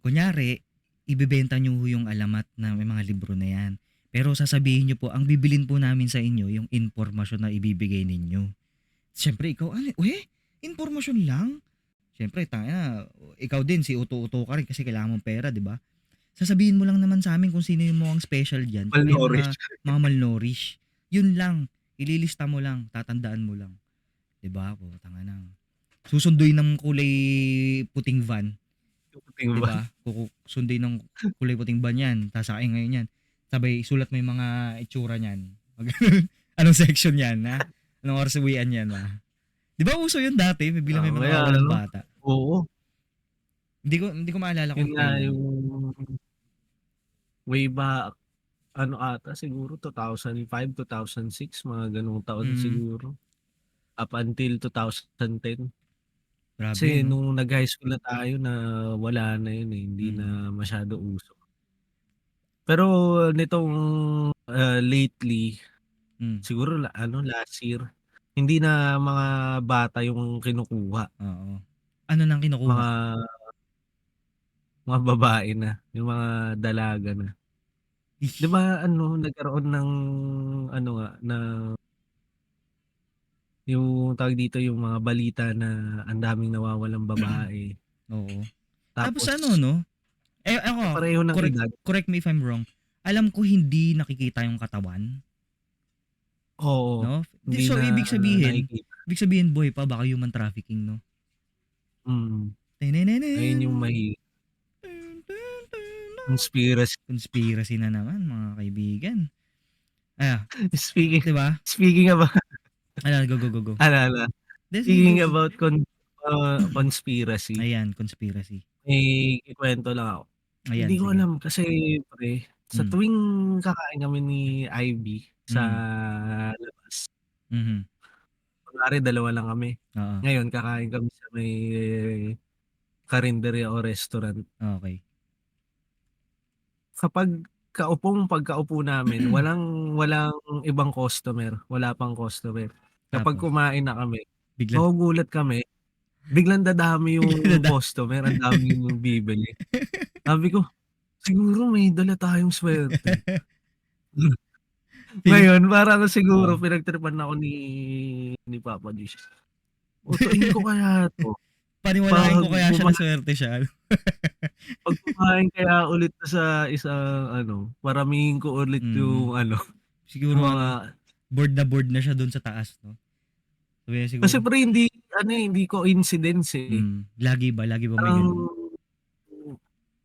Kunyari, ibebenta niyo ho yung alamat na may mga libro na yan. Pero sasabihin niyo po, ang bibilin po namin sa inyo yung impormasyon na ibibigay ninyo. Siyempre, ikaw, ano, impormasyon lang? Siyempre, tanga, ikaw din, si uto-uto ka rin kasi kailangan mong pera, di ba? Sasabihin mo lang naman sa amin kung sino yung mukhang special dyan, tsaka yung Malnourished. mga malnourished. Yun lang, ililista mo lang, tatandaan mo lang. Di ba? Tanga na. Susunduin ng kulay puting van, Tingin 'di ba? ba? Susundin ng kulay puting van 'yan, sasakay ngayon 'yan. Sabay sulat mo yung mga itsura niyan. Anong section 'yan, ha? Anong oras uwian 'yan, ba? 'Di ba uso 'yun dati, bilang may Mamaya mga walang ano, bata. oo, Hindi ko maalala yun kung nga kailan. yung way back ano ata siguro 2005, 2006 mga gano'ng taon Mm, siguro, up until 2010. grabe 'yun Kasi 'no? nung nag-high school na tayo na wala na yun, eh, hindi Mm, na masyado uso. Pero nitong, lately hmm, siguro ano last year, hindi na mga bata yung kinukuha, oo. Ano nang kinukuha? mga babae na, yung mga dalaga na. 'Di Ih, ba ano nagkaroon ng ano nga na yung tawag dito, yung mga balita na ang daming nawawalang babae, oo. Tapos ano tapos 'no, Ako, Pareho ng edad. correct me if I'm wrong. Alam ko hindi nakikita yung katawan, Oo, no? hindi So, na nakikita. ibig sabihin buhay pa, baka human trafficking, no? Mm, ayun yung Tinenenen. conspiracy. Conspiracy na naman, mga kaibigan. Ah, Speaking 'di ba? speaking about Go. ano, Sige, speaking go. about conspiracy, Ayan, conspiracy. may ikuwento lang ako. Hindi Ayan, ko sige. alam kasi pre, sa Hmm, tuwing kakain kami ni Ivy sa mm, labas, mhm, kunwari dalawa lang kami. oo, Ngayon kakain kami sa may karenderya o restaurant. okey. Kapag pagkaupo namin walang walang ibang customer, wala pang customer. Kapag Tapos kumain na kami, biglang magugulat kami, biglang dadami biglang yung customer, ang daming bibili. Sabi ko, "Siguro may dala tayong swerte." feeling Ngayon parang siguro oo. pinagtripan ako ni Papa Diyos. Utuin ko kaya 'to, Paniwalain 'pag ko kaya siya na kumain swerte siya ano? 'pag kumain kaya ulit ako sa isang ano, paramihin ko ulit Mm, yung ano, siguro yung ano, mga bored na siya dun sa taas 'no? Sabi niya kasi siguro pre hindi ano, eh, hindi coincidence, eh. lagi ba may Parang gano'n?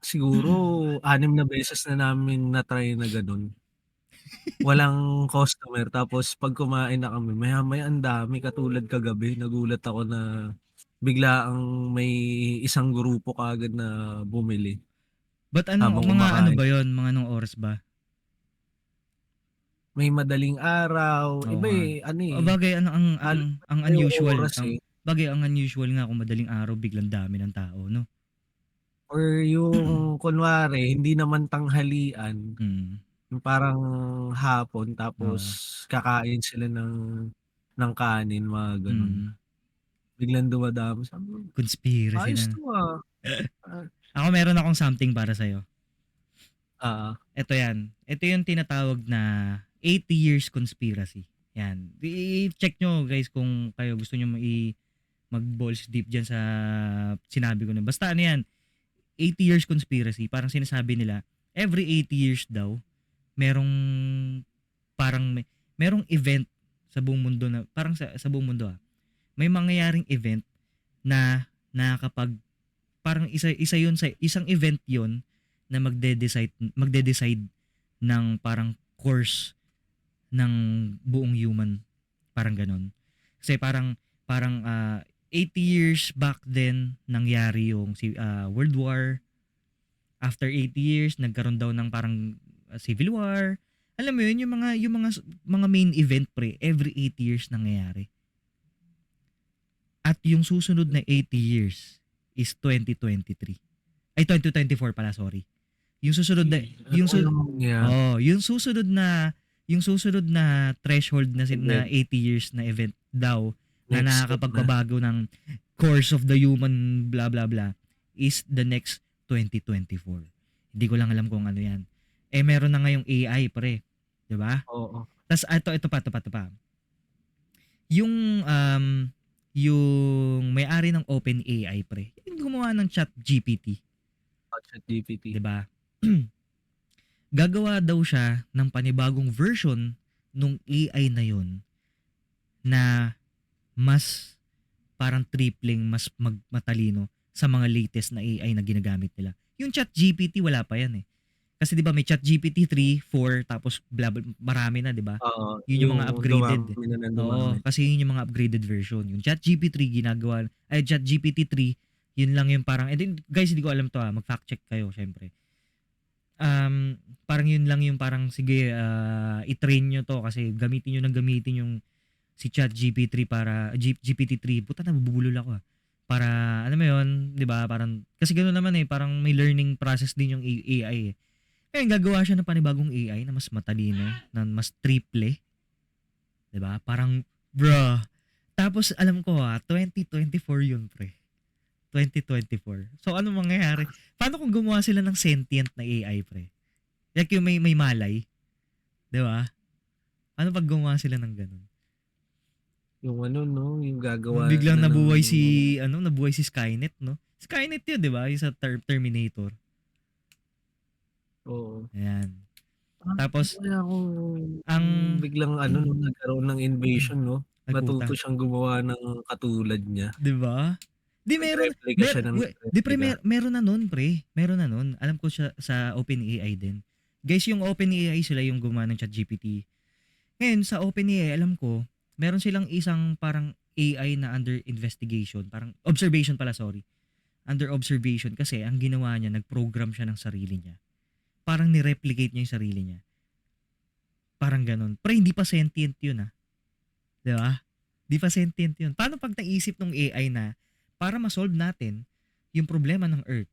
siguro 6 na beses na namin na-try na gano'n. Walang customer tapos 'pag kumain na kami maya-maya ang dami katulad kagabi nagulat ako na biglaang may isang grupo kaagad na bumili Ba't ano, habang mga ano kumakain. ba yun, mga anong oras ba? May madaling araw, Oo iba, nga. eh, ano, O eh, bagay ano ang iba yung unusual, oras, ang eh, bagay ang unusual nga kung madaling araw biglang dami ng tao 'no? or yung kunwari hindi naman tanghalian, Mm, yung parang hapon tapos oo, kakain sila ng kanin mga gano'n. mm. Biglang dumadami sabi ko, Conspiracy "Ayos na. 'to, ah." Ah, Ako meron akong something para sa'yo. oo, Eto yan, ito yung tinatawag na 80 years conspiracy. Yan, i-check nyo guys kung kayo gusto nyo mag-balls deep diyan sa sinabi ko na. Basta ano yan, 80 years conspiracy, parang sinasabi nila, every 80 years daw, merong merong event sa buong mundo na, parang sa buong mundo may mangyayaring event na nakakapag, parang isa yun sa, isang event yon na magde-decide ng parang course ng buong human, parang ganon. Kasi parang 80 years back then nangyari yung World War. After 80 years nagkaroon daw ng parang Civil War. Alam mo yun, yung mga main event pre, every 80 years nangyayari. At yung susunod na 80 years is 2023. Ay 2024 pala, sorry. Yung susunod na ano yung kayang mangyayari yung susunod na threshold na event, 80 years na event daw na next step na, nakakapagpabago ng course of the human blah blah blah is the next 2024. Hindi ko lang alam kung ano 'yan. Eh meron na ngayong AI pre, 'di ba? oo, Tas ito pa. Yung yung may-ari ng OpenAI pre, yung gumawa ng ChatGPT, ChatGPT. 'di ba? Gagawa daw siya ng panibagong version nung AI na yun na mas parang tripling mas matalino sa mga latest na AI na ginagamit nila. Yung ChatGPT wala pa yan eh. Kasi 'di ba may ChatGPT 3, 4 tapos marami na 'di ba? Oo, Yun yung yung mga upgraded. dumami na ng dumami. Oo, kasi yun yung mga upgraded version. Yung ChatGPT 3 yun lang yung parang, guys, hindi ko alam to mag-fact check kayo syempre. Parang yun lang yung parang sige, i-train nyo to kasi gamitin yung si ChatGPT 3 GPT-3. Puta na nabubulol ako. Para ano mo yun, 'di ba? Parang kasi ganoon naman eh, parang may learning process din yung AI eh. Ngayon gagawa siya ng panibagong AI na mas matalino, na mas triple, 'di ba? Parang bruh. Tapos alam ko 2024 yun, pre. 2024. So ano mangyayari? Paano kung gumawa sila ng sentient na AI, pre? Like yung may malay, 'di ba? Ano pag gumawa sila ng ganun? Yung ano 'no, yung gagawa Biglang na ng nabuhay si Skynet, no? Skynet 'yun, 'di ba? Yung sa Terminator. Oo. Ayan. Ano Tapos kaya kung ang biglang ano 'no, nagkaroon ng invasion 'no, ay matuto puta, siyang gumawa ng katulad niya. 'di ba? 'Di meron Magreplika siya ng 'di pre, magreplika. meron na nun pre, meron na nun. Alam ko siya sa OpenAI din. Guys, yung OpenAI sila yung gumawa ng ChatGPT. Ngayon sa OpenAI alam ko, meron silang isang parang AI na under investigation, parang observation pala, sorry. Under observation kasi ang ginawa niya, nag-program siya ng sarili niya. Parang ni-replicate niya yung sarili niya. Parang ganun. Pero hindi pa sentient yun, ah. 'Di ba? Hindi pa sentient yun. Paano pag naisip ng AI na para ma-solve natin yung problema ng Earth,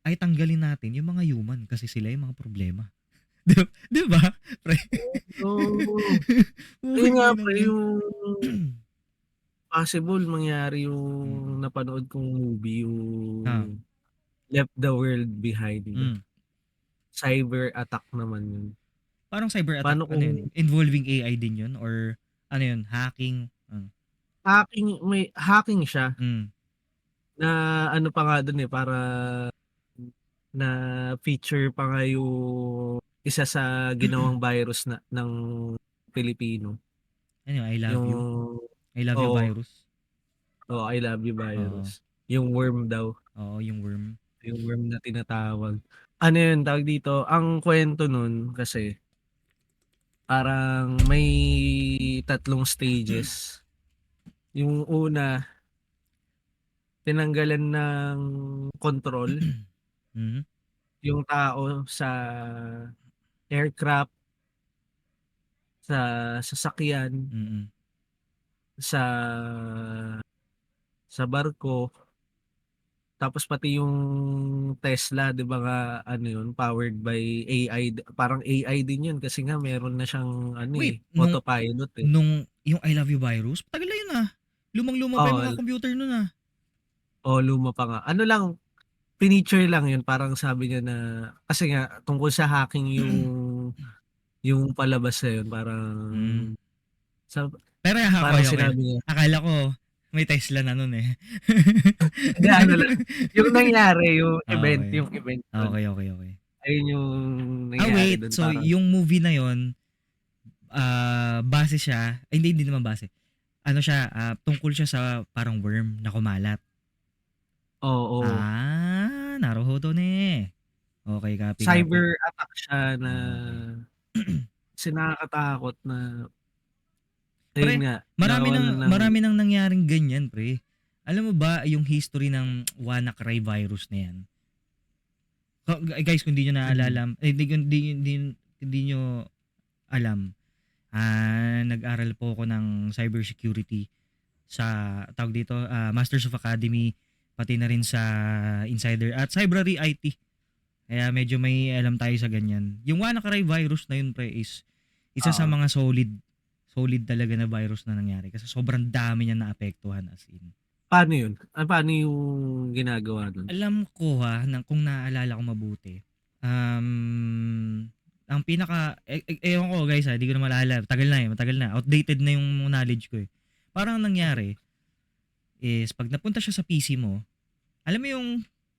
ay tanggalin natin yung mga human kasi sila yung mga problema. 'Di ba? Pre. Oo, ayun Putang nga ina pre mo. yung possible mangyari yung Mm. napanood kong movie, yung Ah, Left the World Behind. hmm. Cyber attack naman yun. Parang cyber attack, Paano ano kung yun? Involving AI din yun or ano yun, hacking? may hacking siya Hmm. na ano pa nga dun, eh, para na-feature pa nga yung isa sa ginawang virus na ng Pilipino, Ano yun, I love you? yung I love you oo, virus? oo, I love you Oo. virus. Yung worm daw, Oo, yung worm. yung worm na tinatawag. Ano yun, tawag dito, ang kwento nun kasi parang may tatlong stages. Yung una, tinanggalan ng kontrol Mhm. yung tao sa aircraft, sa sasakyan, Mm. sa barko, tapos pati yung Tesla 'di ba nga ano yun, powered by AI, parang AI din yun kasi nga meron na siyang ano, Wait, eh, autopilot, eh. yung I love you virus, tagal na yun, ah. Lumang-luma pa yung Oo, mga computer nun, ah. oo, luma pa nga. Ano lang, fineature lang yun, parang sabi niya na kasi nga tungkol sa hacking yung palabas na yun, parang Hmm. sa Pero parang okay, okay lang. sinabi niya Akala ko may Tesla na nun, eh. hindi ano lang, yung nangyari, Ah, okey. yung event dun, Okey, okey, okey. ayun yung nangyari Wait. dun So, parang yung movie na yun, base siya ay hindi naman base. Ano siya, tungkol siya sa parang worm na kumalat. oo, Naruhodo ne. Okey, copy, copy. cyber attack siya na Okey. kasi nakakatakot na ayun Pre, nga, nawalan ng marami ng nangyaring ganyan, pre. Alam mo ba yung history ng WannaCry virus na yan? Guys, kung di niyo mm, naalala, hindi niyo alam, nag-aral po ako ng cybersecurity sa tawag dito, Masters of Academy, pati na rin sa Insider at Cybrary IT. Kaya medyo may alam tayo sa ganyan. Yung WannaCry virus na yun pre is isa sa oo. mga solid talaga na virus na nangyari kasi sobrang dami niya naapektuhan as in. Paano yun? Paano yung ginagawa nun? Alam ko kung naalala ko mabuti, ang pinaka ewan ko guys, di ko na maalala, matagal na, outdated na yung knowledge ko, eh. Parang ang nangyari is 'pag napunta siya sa PC mo, alam mo yung,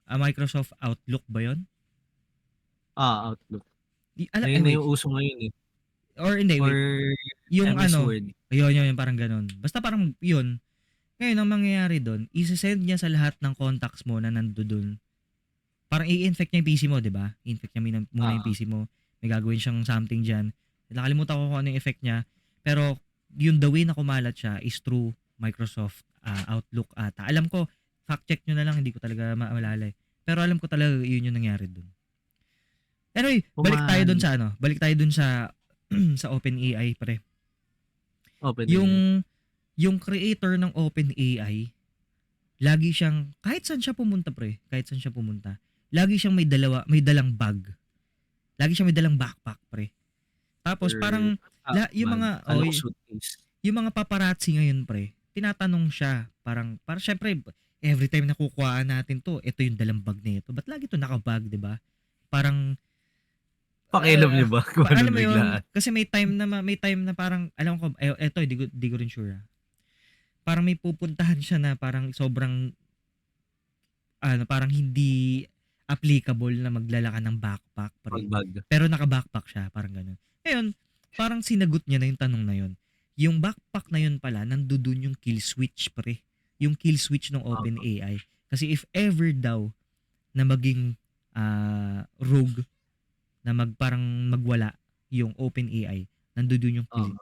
Microsoft Outlook ba yun? Outlook. Ay Ayun na wait, yung uso ngayon, eh, or hindi wait, or yung MS ano, Word. yun parang gano'n. Basta parang yun, ngayon ang mangyayari dun, ise-send niya sa lahat ng contacts mo na nandudun. Parang i-infect niya yung PC mo, 'di ba? I-infect niya muna yung Oo, PC mo. May gagawin siyang something diyan. Nakalimutan ko kung ano yung effect niya. Pero yung the way na kumalat siya is through Microsoft Outlook ata. Alam ko, fact check nyo na lang, hindi ko talaga maalala, eh. Pero alam ko talaga yun yung nangyari dun. Anyway, pumahan balik tayo dun sa sa OpenAI pre. OpenAI. Yung yung creator ng OpenAI, lagi siyang kahit saan siya pumunta pre, kahit saan siya pumunta, lagi siyang may dalang bag. Lagi siyang may dalang backpack, pre. Tapos Or parang yung bag, mga akala ko suitcase. yung mga paparazzi ngayon, pre, tinatanong siya, parang syempre every time na kukuhaan natin 'to, ito yung dalang bag nito. Ba't lagi 'to naka-bag, 'di ba? Parang Pakialam niyo ba kung alam anong mo 'yun, biglaan? kasi may time na parang alam ko eto di ko rin sure. Parang may pupuntahan siya na parang sobrang ano, parang hindi applicable na magdala ka ng backpack, pre. Mag-bag. Pero naka-backpack siya, parang ganun. Ngayon, parang sinagot niya na yung tanong na yun. Yung backpack na yun pala, nandoon yung kill switch, pre. Yung kill switch ng Oo. OpenAI. Kasi if ever daw na maging rogue, na parang magwala yung OpenAI, nandoon yung Oo.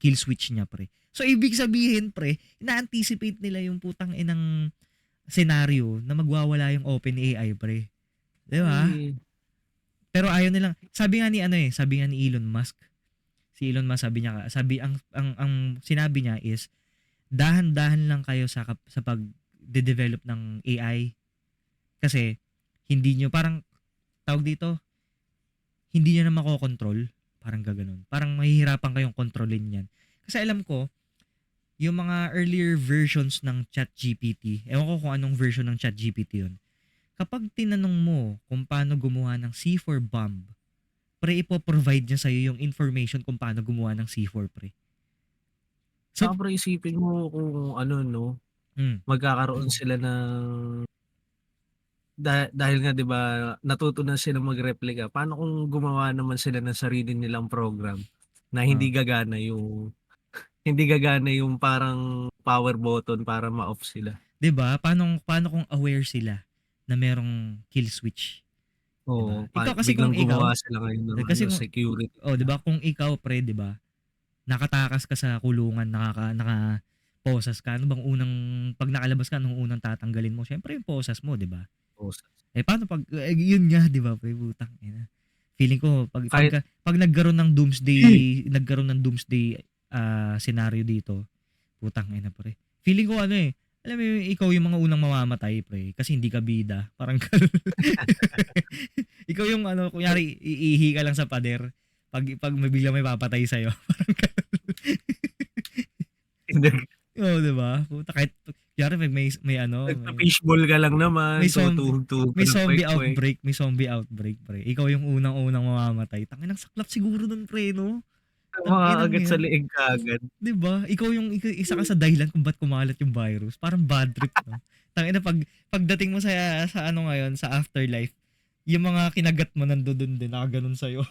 kill switch niya, pre. So ibig sabihin, pre, na-anticipate nila yung putang inang senaryo na magwawala yung OpenAI, pre. 'Di ba? Ay, Pero ayaw nilang, sabi nga ni Elon Musk. Si Elon Musk sabi niya, ang sinabi niya is dahan-dahan lang kayo sa pag-develop ng AI kasi hindi nyo parang tawag dito, hindi nyo na makokontrol, parang gaganon. Parang mahihirapan kayong kontrolin yan. Kasi alam ko, yung mga earlier versions ng ChatGPT, ewan ko kung anong version ng ChatGPT yun, kapag tinanong mo kung paano gumawa ng C4 bomb, pre, ipo-provide niya sa'yo yung information kung paano gumawa ng C4, pre. So, saka pre isipin mo kung ano 'no, mm, magkakaroon sila ng dahil nga 'di ba natuto na silang mag-replika, paano kung gumawa naman sila ng sarili nilang program na ah, hindi gagana yung parang power button para ma-off sila. 'di ba? Paano kung aware sila na merong kill switch, 'di ba? Oo, Ikaw kasi biglang kung ikaw, gumawa sila ngayon ng kasi kung, security oh, 'di nila. ba, kung ikaw, pre, 'di ba? Nakatakas ka sa kulungan, naka-posas ka, ano bang unang, pag nakalabas ka, anong unang tatanggalin mo? Syempre yung posas mo, 'di ba? Oo, Eh paano pag yun nga, 'di ba, pre, putang ina. Feeling ko kahit pag nagkaroon ng doomsday scenario dito, putang ina, pre. Feeling ko ano, alam mo yung ikaw yung mga unang mamamatay, pre, kasi hindi ka bida, parang ganun. Ikaw yung ano, kunyari iihi ka lang sa pader, pag biglang may papatay sa'yo. Parang ganun. hindi Oo, 'di ba? Puta, kahit kunyari may ano, nagfi-fishball ka lang may naman, zombie tumutuhog-tuhog ka ng kwek-kwek. may zombie outbreak, pre. Ikaw yung unang-unang mamamatay. Tangina, ang saklap siguro nun, pre, no? Tanginang Makakagat sa 'yan. leeg kaagad. 'Di ba? Ikaw yung isa ka sa dahilan kung ba't kumalat yung virus. Parang bad trip, no? Tangina, pagdating mo sa ano ngayon, sa afterlife, yung mga kinagat mo nandoon din, nakaganon sa'yo.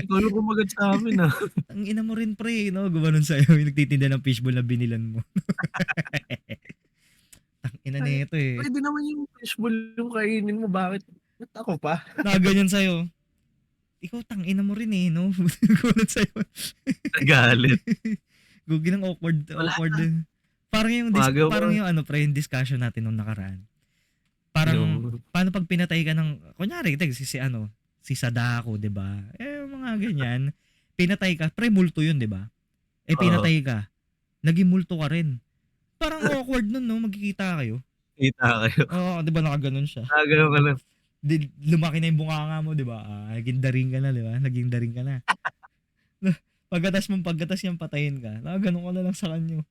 Ikaw yung kumagat sa'min, ah. Ang ina mo rin, pre, no? Gumanon sa'yo, yung nagtitinda ng fishball na binilan mo. Tangina Ay, nito, eh. puwede naman yung fishball yung kainin mo, ba't ako pa? Nakaganyan sa'yo. Ikaw, tangina mo rin, eh, no? Gumanon sa'yo. Nagalit. Gugi ng awkward, Wala awkward. na, Parang magawa yung ano, pre, yung discussion natin nung nakaraan. Parang, yung paano pag pinatay ka ng, kunyari, si Sadako, 'di ba? Mga ganyan. Pinatay ka, pre, multo 'yun, 'di ba? oo, Pinatay ka, naging multo ka rin. Parang awkward nun, no? Magkikita kayo. kita kayo. Oo, 'di ba, nakaganon siya. Gaganon ka lang. Lumaki na yung bunganga mo, 'di ba? Naging daring ka na, 'di ba? Naging daring ka na. Pagkatas niyang patayin ka, nakaganon ka na lang sa kanya.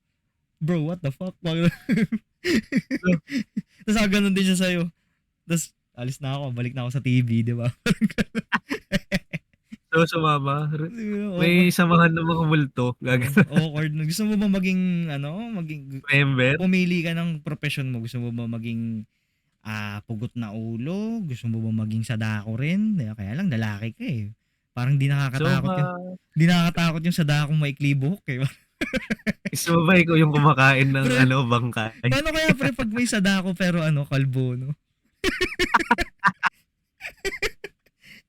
Bro, what the fuck? Tapos nakaganon din siya sa'yo. Tapos, alis na ako, balik na ako sa TV, 'di ba? So, sumama. Awkward. May samahan ng mga multo, gaganon Awkward. Gusto mo ba maging member. pumili ka ng profession mo? Gusto mo ba maging pugot na ulo? Gusto mo ba maging sadako rin? Kaya lang lalaki ka, eh. Parang So, ba di nakakatakot yung sadakong maikli buhok, eh. gusto mo ba ikaw yung kumakain ng Pre, ano, bangkay? paano kaya, pre, pag may sadako pero ano, kalbo, no?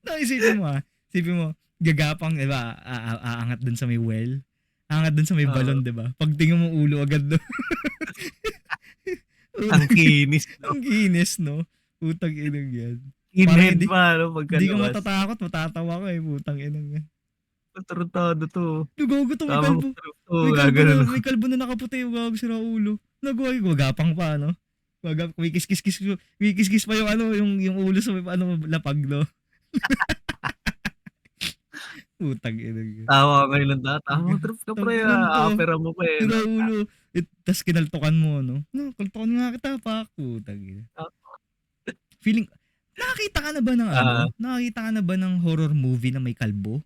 No, isipin mo, gagapang, di ba, aangat dun sa may well, aangat dun sa may Oo, balon, di ba? Pag tingin mo ulo agad, no? ang kinis 'no, Ang ginis, no? Putang inang yan. Parang skinhead pa 'no, hindi ka pagkalabas. matatakot, matatawa ka, eh, putang inang yan. Tarantado 'to, Gago 'to, tamang trip 'to, gaganon ako. may kalbo na nakaputi, gago, sira ulo. Nagawa yung gagapang pa, no? Kumikis-kis pa yung ano, yung ulo sa may ano, lapag, no? Putang inang yan. Tawa ka ngayon ng tamang trip ka pre, Tanginan to, aapera mo pa, eh, 'no. sira ulo. Tas kinaltokan mo, no? No, kaltokan nga kita, pak. Putang ina. Feeling, nakakita ka na ba ng ano? Ah, Nakakita ka na ba ng horror movie na may kalbo?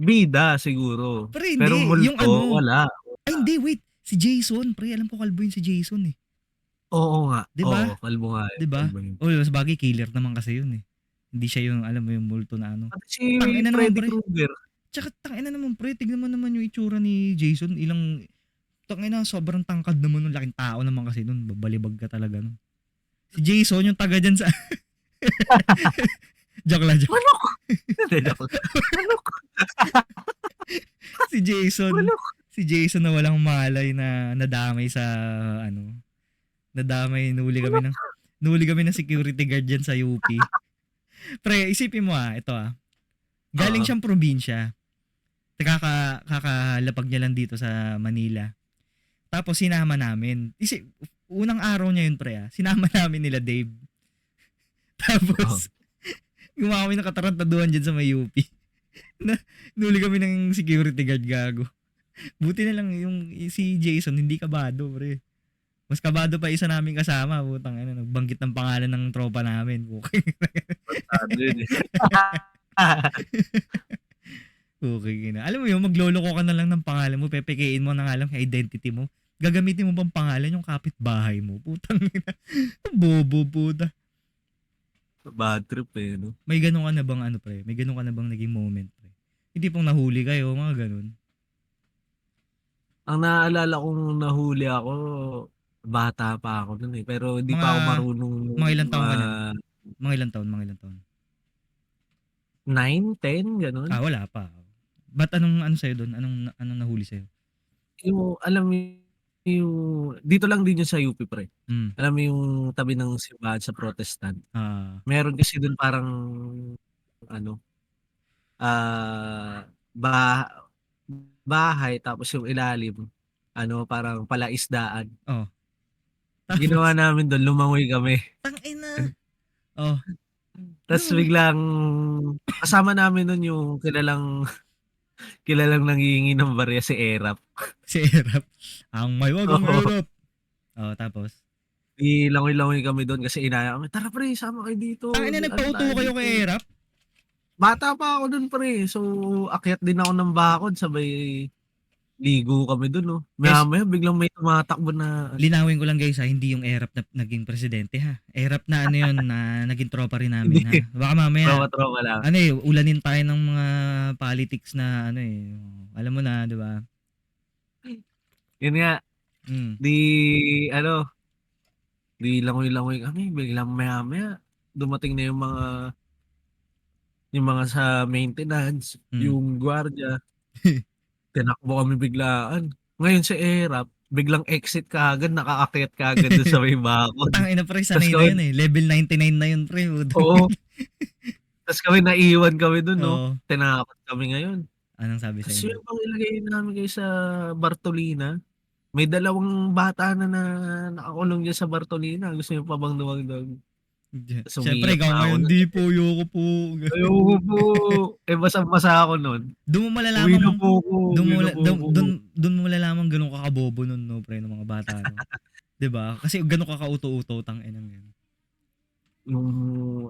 bida siguro, Pero pero hindi, yung multo ano, wala. ay hindi, wait. Si Jason, pre, alam ko kalbo yun si Jason, eh. Oo nga. 'Di ba? Oo, kalbo nga 'Di yun, ba? kalbo yun. O sabagay killer naman kasi yun, eh. Hindi siya yung alam mo yung multo na ano. Pati si Tangina naman Freddy pre, Krueger. tsaka tangina naman pre, tignan mo naman yung itsura ni Jason, tangina sobrang tangkad naman nun, laking tao naman kasi nun, babalibag ka talaga nun. Si Jason yung taga diyan sa joke lang, joke. Manok! Hindi, joke lang. Manok! Si Jason, Manok! si Jason na walang malay na nadamay sa ano, nadamay, Manok! nahuli kami ng security guard diyan sa UP. Pre, isipin mo ito galing Oo. siyang probinsya. Kakalapag niya lang dito sa Manila. Tapos sinama namin. Unang araw niya yun pre sinama namin nila Dave. Oo. Tapos, gumawa kami ng katarantaduhan dyan sa may UP. Na, nuli kami ng security guard gago. Buti na lang si Jason, hindi kabado pre. Mas kabado pa isa namin kasama. Putang nagbanggit ng pangalan ng tropa namin. Okay. Barkada yun eh. Okay na. Alam mo yun, magloloko ka na lang ng pangalan mo, pepekein mo na nga lang yung identity mo. Gagamitin mo bang pangalan yung kapitbahay mo? Putang ina. Bobo puta. Bad trip eh, no? May ganun ka na bang ano pre? May ganun ka na bang naging moment pre? Hindi pong nahuli kayo, mga ganun. Ang naaalala kong nahuli ako, bata pa ako nun eh. Pero hindi Mga pa ako marunong mga ilang taon ka niyan? uh, Mga ilang taon? 9, 10, ganun. Wala pa. Ba't ano sa'yo doon? Anong nahuli sa'yo? Yung, alam mo yung, dito lang din yun sa UP pre. Hmm. Alam mo yung tabi ng simbahan sa Protestant. Ah, Meron kasi dun parang, ano, ah, ba, bahay tapos yung ilalim, ano, parang palaisdaan. oh. Ginawa Tapos, namin dun, lumangoy kami. tangina. Oh, Tapos lumangoy. biglang, kasama namin nun yung kilalang nanghihingi ng barya si Erap. Si Erap. Ang may wagang Oo. Erap. Oh, tapos. Di langoy-langoy kami dun kasi inaya kami, tara pre, sama kayo dito. Tangina, Ano nagpauto tayo kayo dito. kay Erap? Bata pa ako dun pre. So, akyat din ako ng bakod, sabay ligo kami dun, no. Guys, Maya-maya biglang may tumatakbo na ano. linawin ko lang guys hindi yung Erap na naging presidente ha. Erap na ano yun, na naging tropa rin namin Hindi, ha. Baka mamaya, tropa-tropa lang. ulanin tayo ng mga politics na alam mo na, di ba? Yun nga, Mm. di ano, di langoy-langoy kami, biglang maya-maya dumating na yung mga sa maintenance, Mm. yung gwardiya, tinakbo kami biglaan. Ngayon si Erap, biglang exit kaagad, nakaakyat kaagad dun sa may bakod. Tangina pre, Tas sanay na kami yun eh. Level 99 na yun pre. Putang oo, ina. tas kami naiwan kami dun 'no, Oo. tinakot kami ngayon. Anong sabi sa Kasi inyo? yung bang ilagay namin kayo sa Bartolina, may 2 bata na nakakulong diyan sa Bartolina, gusto niyo pa bang dumagdag? Tas Siyempre, umiiyak ikaw na ako ngayon, nun, di po, yoko po. ayoko po, eh, basang-basa ako nun. Doon mo Uwi na malalamang, po ako, uwi na po ako. doon mo malalaman ganun kakabobo nun, no, pre, ng mga bata, no? 'Di ba? Kasi ganun ka kauto-uto, tangina yan. Yung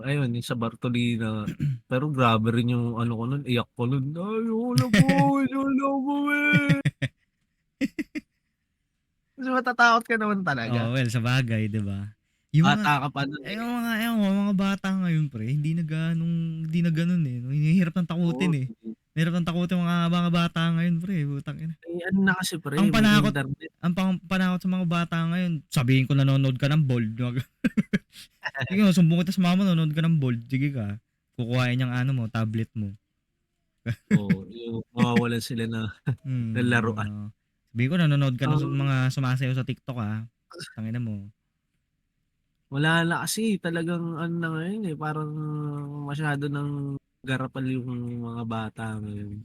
ayun, yung sa Bartolina, pero grabe rin yung ano ko nun, iyak ko nun, "Ayoko na po, ayoko na umuwi." Kasi matatakot ka naman talaga, Oh, well, sabagay, 'di ba? Yung mga bata ka pa nun, eh. yung mga ewan ko, mga bata ngayon, pre, hindi na gano'n, eh, 'no? Hinihirap ng takutin, Oo, eh. Hirap ng takutin mga bata ngayon, pre, putang ina. eh, ano na kasi pre, Ang may panakot internet. panakot sa mga bata ngayon, sabihin ko nanonood ka ng Bold, wag sige nga, sumbong kita sa mama, nanonood ka ng Bold, sige ka. Kukuhain yung ano mo, tablet mo. Oo, yung mawawalan sila ng laruan. Sabihin ko nanonood ka ng Ang mga sumasayaw sa TikTok, tangina mo. wala na kasi talagang ano na ngayon, eh, parang masyado ng garapal yung mga bata ngayon.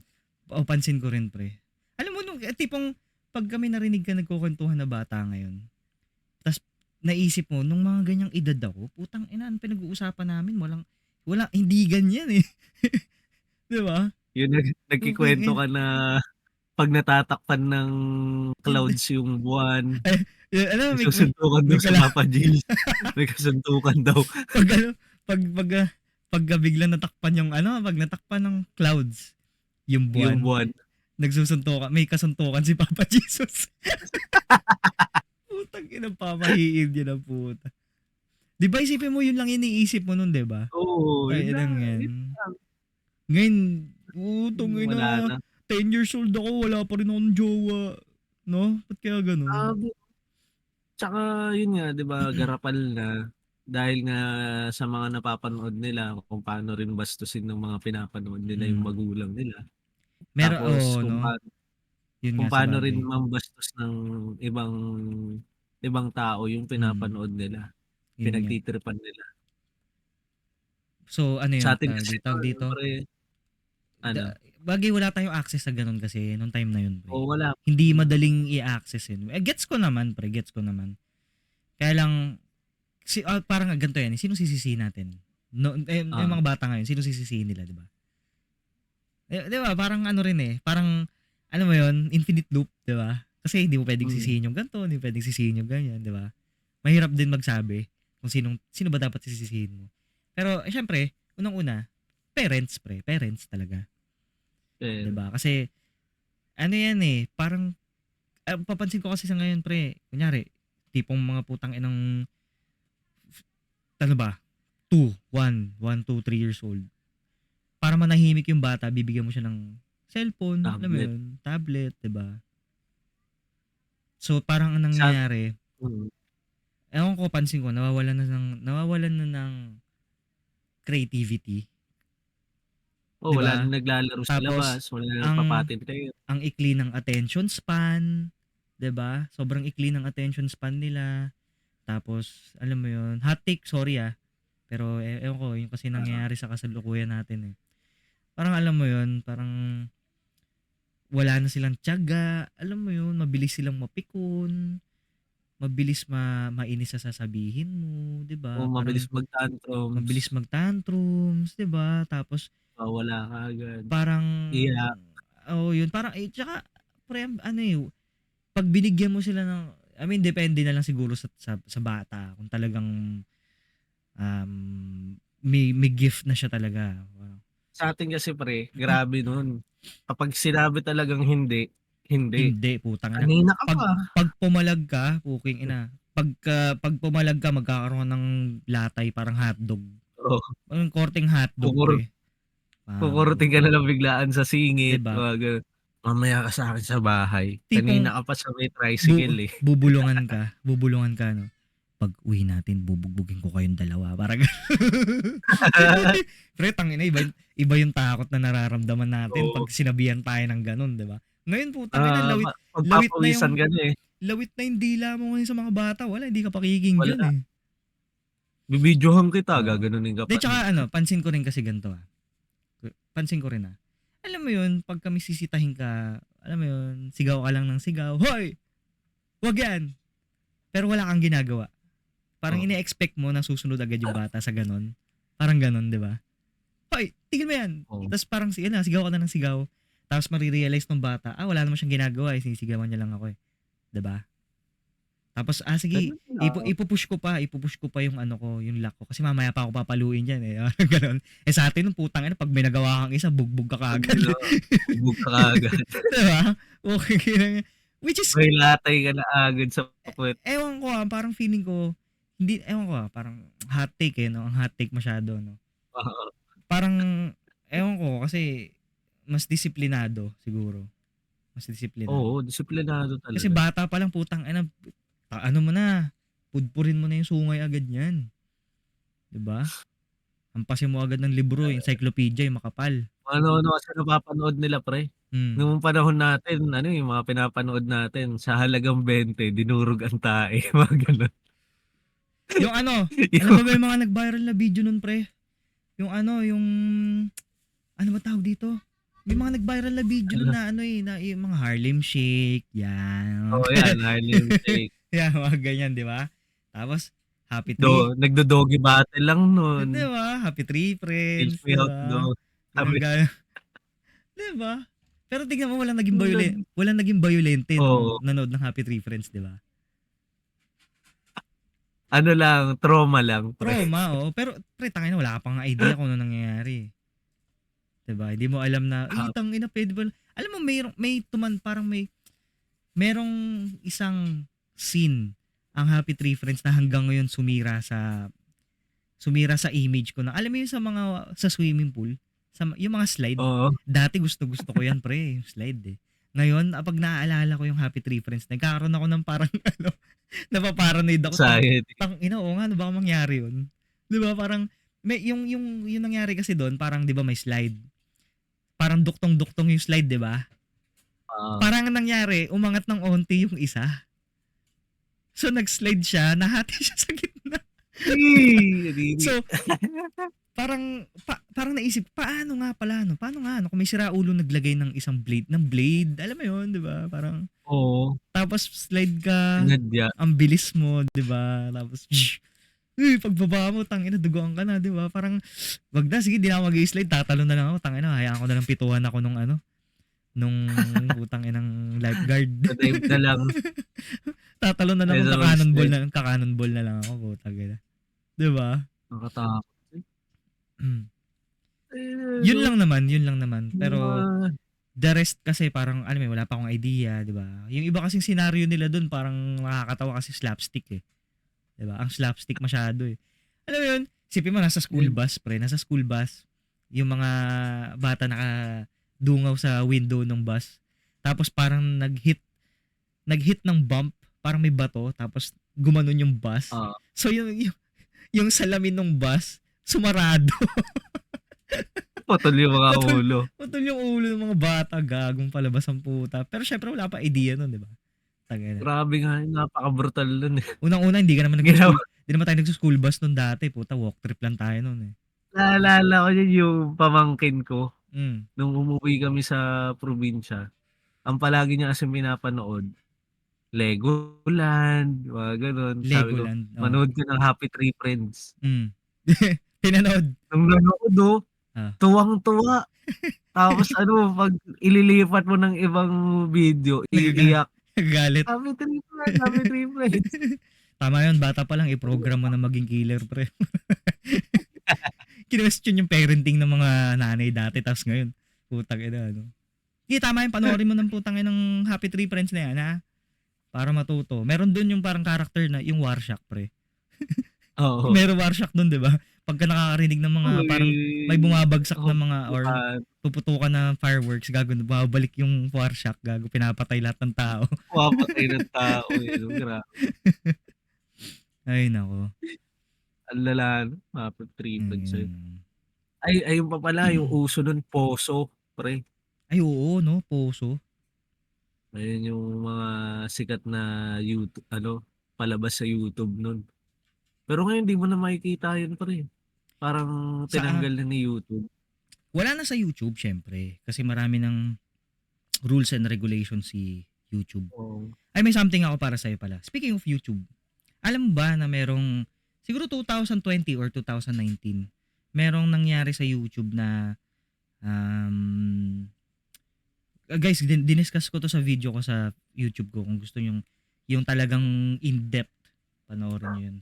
Pansin ko rin pre. Alam mo nung tipong 'pag kami narinig ka nagkukuwentuhan na bata ngayon, tas naisip mo nung mga ganyang edad ako, putang ina ang pinag-uusapan namin wala hindi ganyan, eh. 'Di ba? Yung Putang nagkukuwento ina. ka na 'pag natatakpan ng Hindi. clouds yung buwan, Ay, ano may may susuntukan daw may sa kala Papa G's, may kasuntukan daw. 'pag ano, 'pag biglang natakpan yung pag natakpan ng clouds yung Yung buwan, buwan, may kasuntukan si Papa Jesus. Tangina, pamahiin yun ang puta. Di ba isipin mo yun lang iniisip mo nun, di ba? Oo, yun Ay, lang lang, yan. yun lang. Ngayon, putong Wala ina, na. 10 years old ako, wala pa rin akong jowa. No? Ba't kaya ganun? Grabe. Tsaka yun nga, 'di ba, garapal na dahil nga sa mga napapanood nila kung paano rin bastusin ng mga pinapanood nila yung Mm. magulang nila. Meron, Tapos no? Yun kung nga sa paano rin bagay. mambastos ng ibang ibang tao yung Mm. pinapanood nila, Yun nga. pinagtitripan nila. So, ano yun? Sa'tin kasi Tawag dito? siyempre ano, Bagay wala tayong access sa ganun kasi nung time na yun, pre. wala, Hindi wala. madaling i-access yun. Gets ko naman, pre. Gets ko naman. Kaya lang, parang ganito yan. Sino sisisihin natin? No, yung Ah, mga bata ngayon, sino sisisihin nila, di ba? Di ba? Parang ano rin eh. Parang, ano mo yun, infinite loop, di ba? Kasi hindi mo pwedeng hmm, sisihin yung ganito, hindi mo pwedeng sisihin yung ganyan, di ba? Mahirap din magsabi kung sino ba dapat sisisihin mo. Pero, syempre, unang-una, parents, pre. Parents talaga. Di eh, ba? Kasi, ano yan eh, parang, papansin ko kasi sa ngayon, pre, kunyari, tipong mga putang inang, ano ba, 1, 2, 3 years old. Para manahimik yung bata, bibigyan mo siya ng cellphone, alam mo tablet. yun, tablet, 'di ba? So parang ang Sa nangyayari, mm, ewan ko, pansin ko nawawalan na ng creativity, 'di wala ba? na naglalaro sa Tapos labas, wala na ang nagpapatintero. ang ikli ng attention span, 'di ba? Sobrang ikli ng attention span nila. Tapos alam mo yun, hot take, sorry pero ewan ko, yung kasi Oo, nangyayari sa kasalukuyan natin eh. Parang alam mo yun, parang wala na silang tiyaga, alam mo yun, mabilis silang mapikon, mabilis mainis sa sasabihin mo, 'di ba? mabilis Parang mag-tantrums, mabilis mag-tantrums, 'di ba? Tapos mawala kaagad, parang iyak, oh, yun parang tsaka ano eh, pag binigyan mo sila ng, I mean, depende na lang siguro sa bata kung talagang may gift na siya talaga. Wow. sa'tin kasi pre, grabe nun, kapag sinabi talagang hindi, hindi, Hindi, putang ina. kanina ka Pag pa. pag pumalag ka, puking ina. Pag pumalag ka, magkakaroon ka ng latay parang hotdog. Oo, Yung korteng hotdog, kukur pre. kukurutin ka Puta. na lang biglaan sa 'Di singit, ba? mga gano'n. Mamaya ka sa'kin sa bahay, Tipong kanina ka pa sa may tricycle, eh. bubulungan ka, no? Pag-uwi natin, bubugbugin ko kayong dalawa. Parang pre, tangina, iba yung takot na nararamdaman natin pag Oo, sinabihan tayo ng ganun, 'di ba? Ngayon, putang ina, lawit na yung pagpapawisan ka na, eh, lawit na yung dila mo ngayon sa mga bata. Wala, hindi ka pakikinggan wala, eh. bibidyohan kita, Oo. gaganunin ka 'Di, pa tsaka niya. ano, pansin ko rin kasi ganito Pansin ko rin alam mo yun, pag kami sisitahin ka, alam mo yun, sigaw ka lang ng sigaw, "Hoy! Wag yan!" Pero wala kang ginagawa. Parang Oo, ine-expect mo na susunod agad yung bata sa ganon. Parang ganon, di ba? "Hoy! Tigil mo yan!" oo, Tapos parang, sige na, sigaw ka na ng sigaw. Tapos marirealize ng bata, wala naman siyang ginagawa, sinisigawan niya lang ako eh. Di ba? Tapos, sige, gano'n lang. ipupush ko pa yung ano ko, yung lock ko. Kasi mamaya pa ako papaluin dyan eh. Ganun. Sa atin, nung putang ina, pag may nagawa kang isa, bugbog ka 'Pag kaagad. bugbog ka kaagad, Diba? Okay. Which is, may latay ka na agad sa puwet. ewan ko parang feeling ko, hindi, ewan ko parang hot take no? Ang hot take masyado, no? Oo, Parang, ewan ko, kasi, mas disiplinado, siguro. Mas disiplinado. oo, disiplinado Kasi talaga. bata pa lang, putang ina, ano mo na, pudpurin mo na yung sungay agad niyan. 'Di ba? Hampasin mo agad ng libro, encyclopedia, yung makapal. Ano-ano kasi napapanood nila pre. Hmm. Nung panahon natin ano, yung mga pinapanood natin sa halagang 20 dinurog ang tae, mga gano'n. Yung ano, alam mo Yung ba yung mga nag-viral na video nun, pre? Yung ano, ano ba tawag dito? Yung mga nag-viral na video nun ano, na ano na yung mga Harlem Shake, yan. oo yan, Harlem Shake. Yan, mga ganyan, di ba? Tapos, Happy Tree. Nagdo-doggy battle lang nun. Di ba? Happy Tree Teach Friends, me di how to ba? do. Yung Sabi gano'n. Di ba? Pero tingnan mo, nag walang naging violente nung oo, nanood ng Happy Tree Friends, di ba? ano lang, trauma lang pre. Trauma, pero pre, tangina, wala ka pang idea kung ano nangyayari. 'Di ba? Hindi mo alam na, Ah, tangina, pwede ba? Alam mo, parang merong isang scene ang Happy Tree Friends na hanggang ngayon sumira sa image ko na alam mo yun sa swimming pool, yung mga slide. Oo. Dati gusto ko yan pre, yung slide eh. Ngayon, pag naaalala ko yung Happy Tree Friends, nagkakaroon ako ng parang ano, napaparanoid ako. Anxiety. Ina, oo nga, ano ba mangyari yun? 'Di ba parang may yung nangyari kasi doon, parang 'di ba may slide. Parang duktong-duktong yung slide, 'di ba? Oo. Parang ang nangyari, umangat ng onti yung isa. So nag-slide siya, nahati siya sa gitna. Kadiri. So parang naisip, paano nga ano kung may siraulo naglagay ng isang blade, alam mo yun, 'di ba? Parang Oo, tapos slide ka, sinadya. ang bilis mo, 'di ba? Tapos pagbaba mo, tangina duguan ka na, 'di ba? Parang wag na, sige, di na ako mag-i-slide, tatalon na lang ako, tangina, hayaan ko na lang pituhan ako nung putang inang lifeguard. Sa-dive na lang Tatalon na lang ako, kaysa mag-slide. kaka-cannonball na lang ako, putang ina. 'Di ba? Nakatakot. Eh, Yun no, lang naman. yung Pero mga the rest kasi parang alam mo yun, wala pa akong idea, 'di ba? Yung iba kasing scenario nila doon parang nakakatawa kasi slapstick eh. 'Di ba? Ang slapstick masyado eh. Alam mo yun, isipin mo nasa school yun. bus, pre, nasa school bus, yung mga bata nakadungaw sa window ng bus. Tapos parang nag-hit ng bump, parang may bato, tapos gumanon yung bus. Oo. So yung salamin ng bus sumarado. Putol yung mga Putol, ulo. putol yung ulo ng mga bata, gagong palabas ang puta. Pero syempre wala pa idea nun, 'di ba? Tangina. Grabe nga yun, napaka-brutal nun eh. Unang-una hindi ka naman Ginawa hindi naman tayo nagso-school bus nun dati, puta walk trip lang tayo nun eh. naalala ko yun yung pamangkin ko, Mm. nung umuwi kami sa probinsya, ang palagi niya kasing pinapanood, Legoland, mga gano'n. Sabi ko, Legoland, oo. "Manood ka ng Happy Tree Friends." Mm. Pinanood. Nung nanood Ah. tuwang-tuwa. Tapos ano, 'pag ililipat mo ng ibang video, Nagaga iiyak. Nagagalit. Happy Tree Friends, Happy Tree Friends. Tama yun, bata pa lang i-program mo na maging killer, pre. Kinwestiyon yung parenting ng mga nanay dati tapos ngayon, putang ina, ano. Hindi, tama yun, panoorin mo ng putang inang Happy Tree Friends na yan, ha, para matuto. Meron dun yung parang character na yung Warshack, pre. Oo. Meron Warshack dun, 'di ba? Pagka nakakarinig ng mga parang may bumabagsak na mga or Hupuan, puputukan na fireworks, gago babalik yung Warshack, gago pinapatay lahat ng tao. pumapatay ng tao, eh, 'no, grabe. Ay naku. Ang lala nun, Happy Tree Friends, eh. Mm. Ay, ayun pa pala yung uso nun, Poso, pre. Ay oo 'no, Poso. Ayun yung mga sikat na ano, palabas sa YouTube nun. Pero ngayon di mo na makikita yun, pre. Parang Sa tinanggal na ni YouTube. wala na sa YouTube siyempre, kasi marami ng rules and regulations si YouTube. Oo. Ay, may something ako para sa'yo pala. Speaking of YouTube, alam mo ba na merong siguro 2020 or 2019, merong nangyari sa YouTube na um, guys, diniscuss ko to sa video ko sa YouTube ko kung gusto yung talagang in-depth, panoorin nyo yun.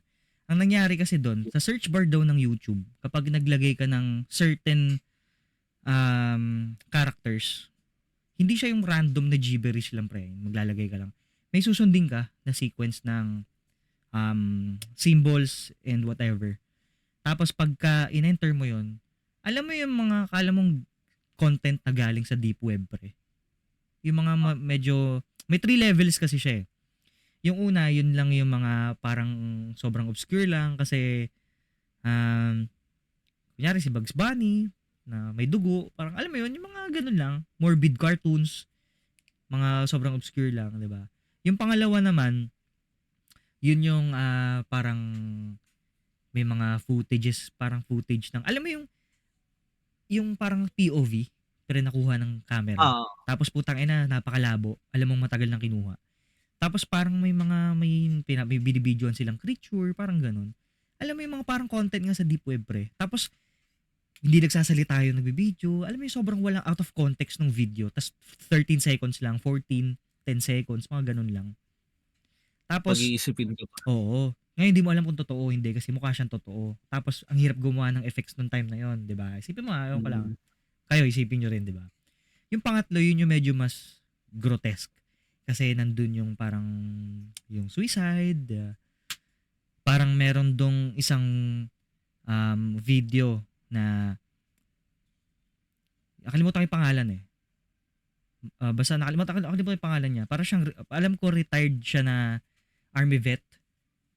Ang nangyari kasi doon, sa search bar daw ng YouTube, kapag naglagay ka ng certain characters, hindi siya yung random na gibberish lang pre, maglalagay ka lang. May susundin ka na sequence ng symbols and whatever. Tapos pagka in-enter mo yon, alam mo yung mga kala mong content na galing sa deep web pre. Yung mga medyo, may 3 levels kasi siya eh. Yung una, yun lang yung mga parang sobrang obscure lang kasi kunyari si Bugs Bunny na may dugo, parang alam mo yun, yung mga ganun lang, morbid cartoons, mga sobrang obscure lang, di ba? Yung pangalawa naman, yun yung parang may mga footages, parang footage ng, alam mo yung parang POV, pero nakuha ng camera. Oo. Tapos putang ina, napakalabo, alam mong matagal nang kinuha. Tapos parang may binibidyoan silang creature, parang ganun. Alam mo yung mga parang content nga sa deep web pre. Tapos hindi nagsasalita yung nagbibideo. Alam mo yung sobrang walang out of context ng video. Tapos 13 seconds lang, 14, 10 seconds, mga ganun lang. Tapos, Pag-iisipin ko pa. oo. Ngayon hindi mo alam kung totoo o hindi kasi mukha siyang totoo. Tapos ang hirap gumawa ng effects nung time na yon, 'di ba? Isipin mo, ayaw ko lang. Mm. Kayo isipin niyo rin, 'di ba? Yung pangatlo, yun yung medyo mas grotesque. Kasi nandun yung parang yung suicide, parang meron dong isang video na nakalimutan ko yung pangalan eh. Basta nakalimutan ko yung pangalan niya. Para siyang, alam ko retired siya na army vet.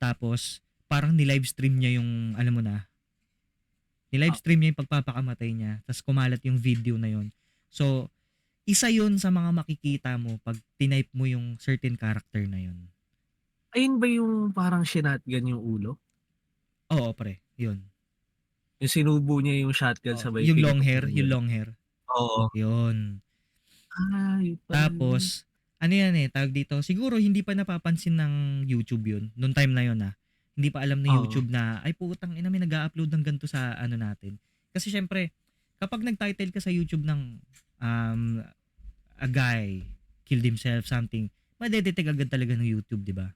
Tapos, parang ni-livestream niya yung, alam mo na, ni-livestream niya yung pagpapakamatay niya. Tapos kumalat yung video na yun. So, isa yun sa mga makikita mo pag tinype mo yung certain character na yun. Ayun ba yung parang shinotgun yung ulo? Oo, pre. Yun. Yung sinubo niya yung shotgun Oo, sabay yung long pinutok hair. niya Yung yun? long hair. Oo. Yun. Yun pala yun. Tapos, ano yan eh, tawag dito, siguro hindi pa napapansin ng YouTube yun, noong time na yun hindi pa alam ng Oo. YouTube na, ay putang ina, may nag-upload ng ganito sa ano natin. Kasi syempre, kapag nag-title ka sa YouTube ng a guy killed himself, something, madedetect agad talaga ng YouTube, di ba?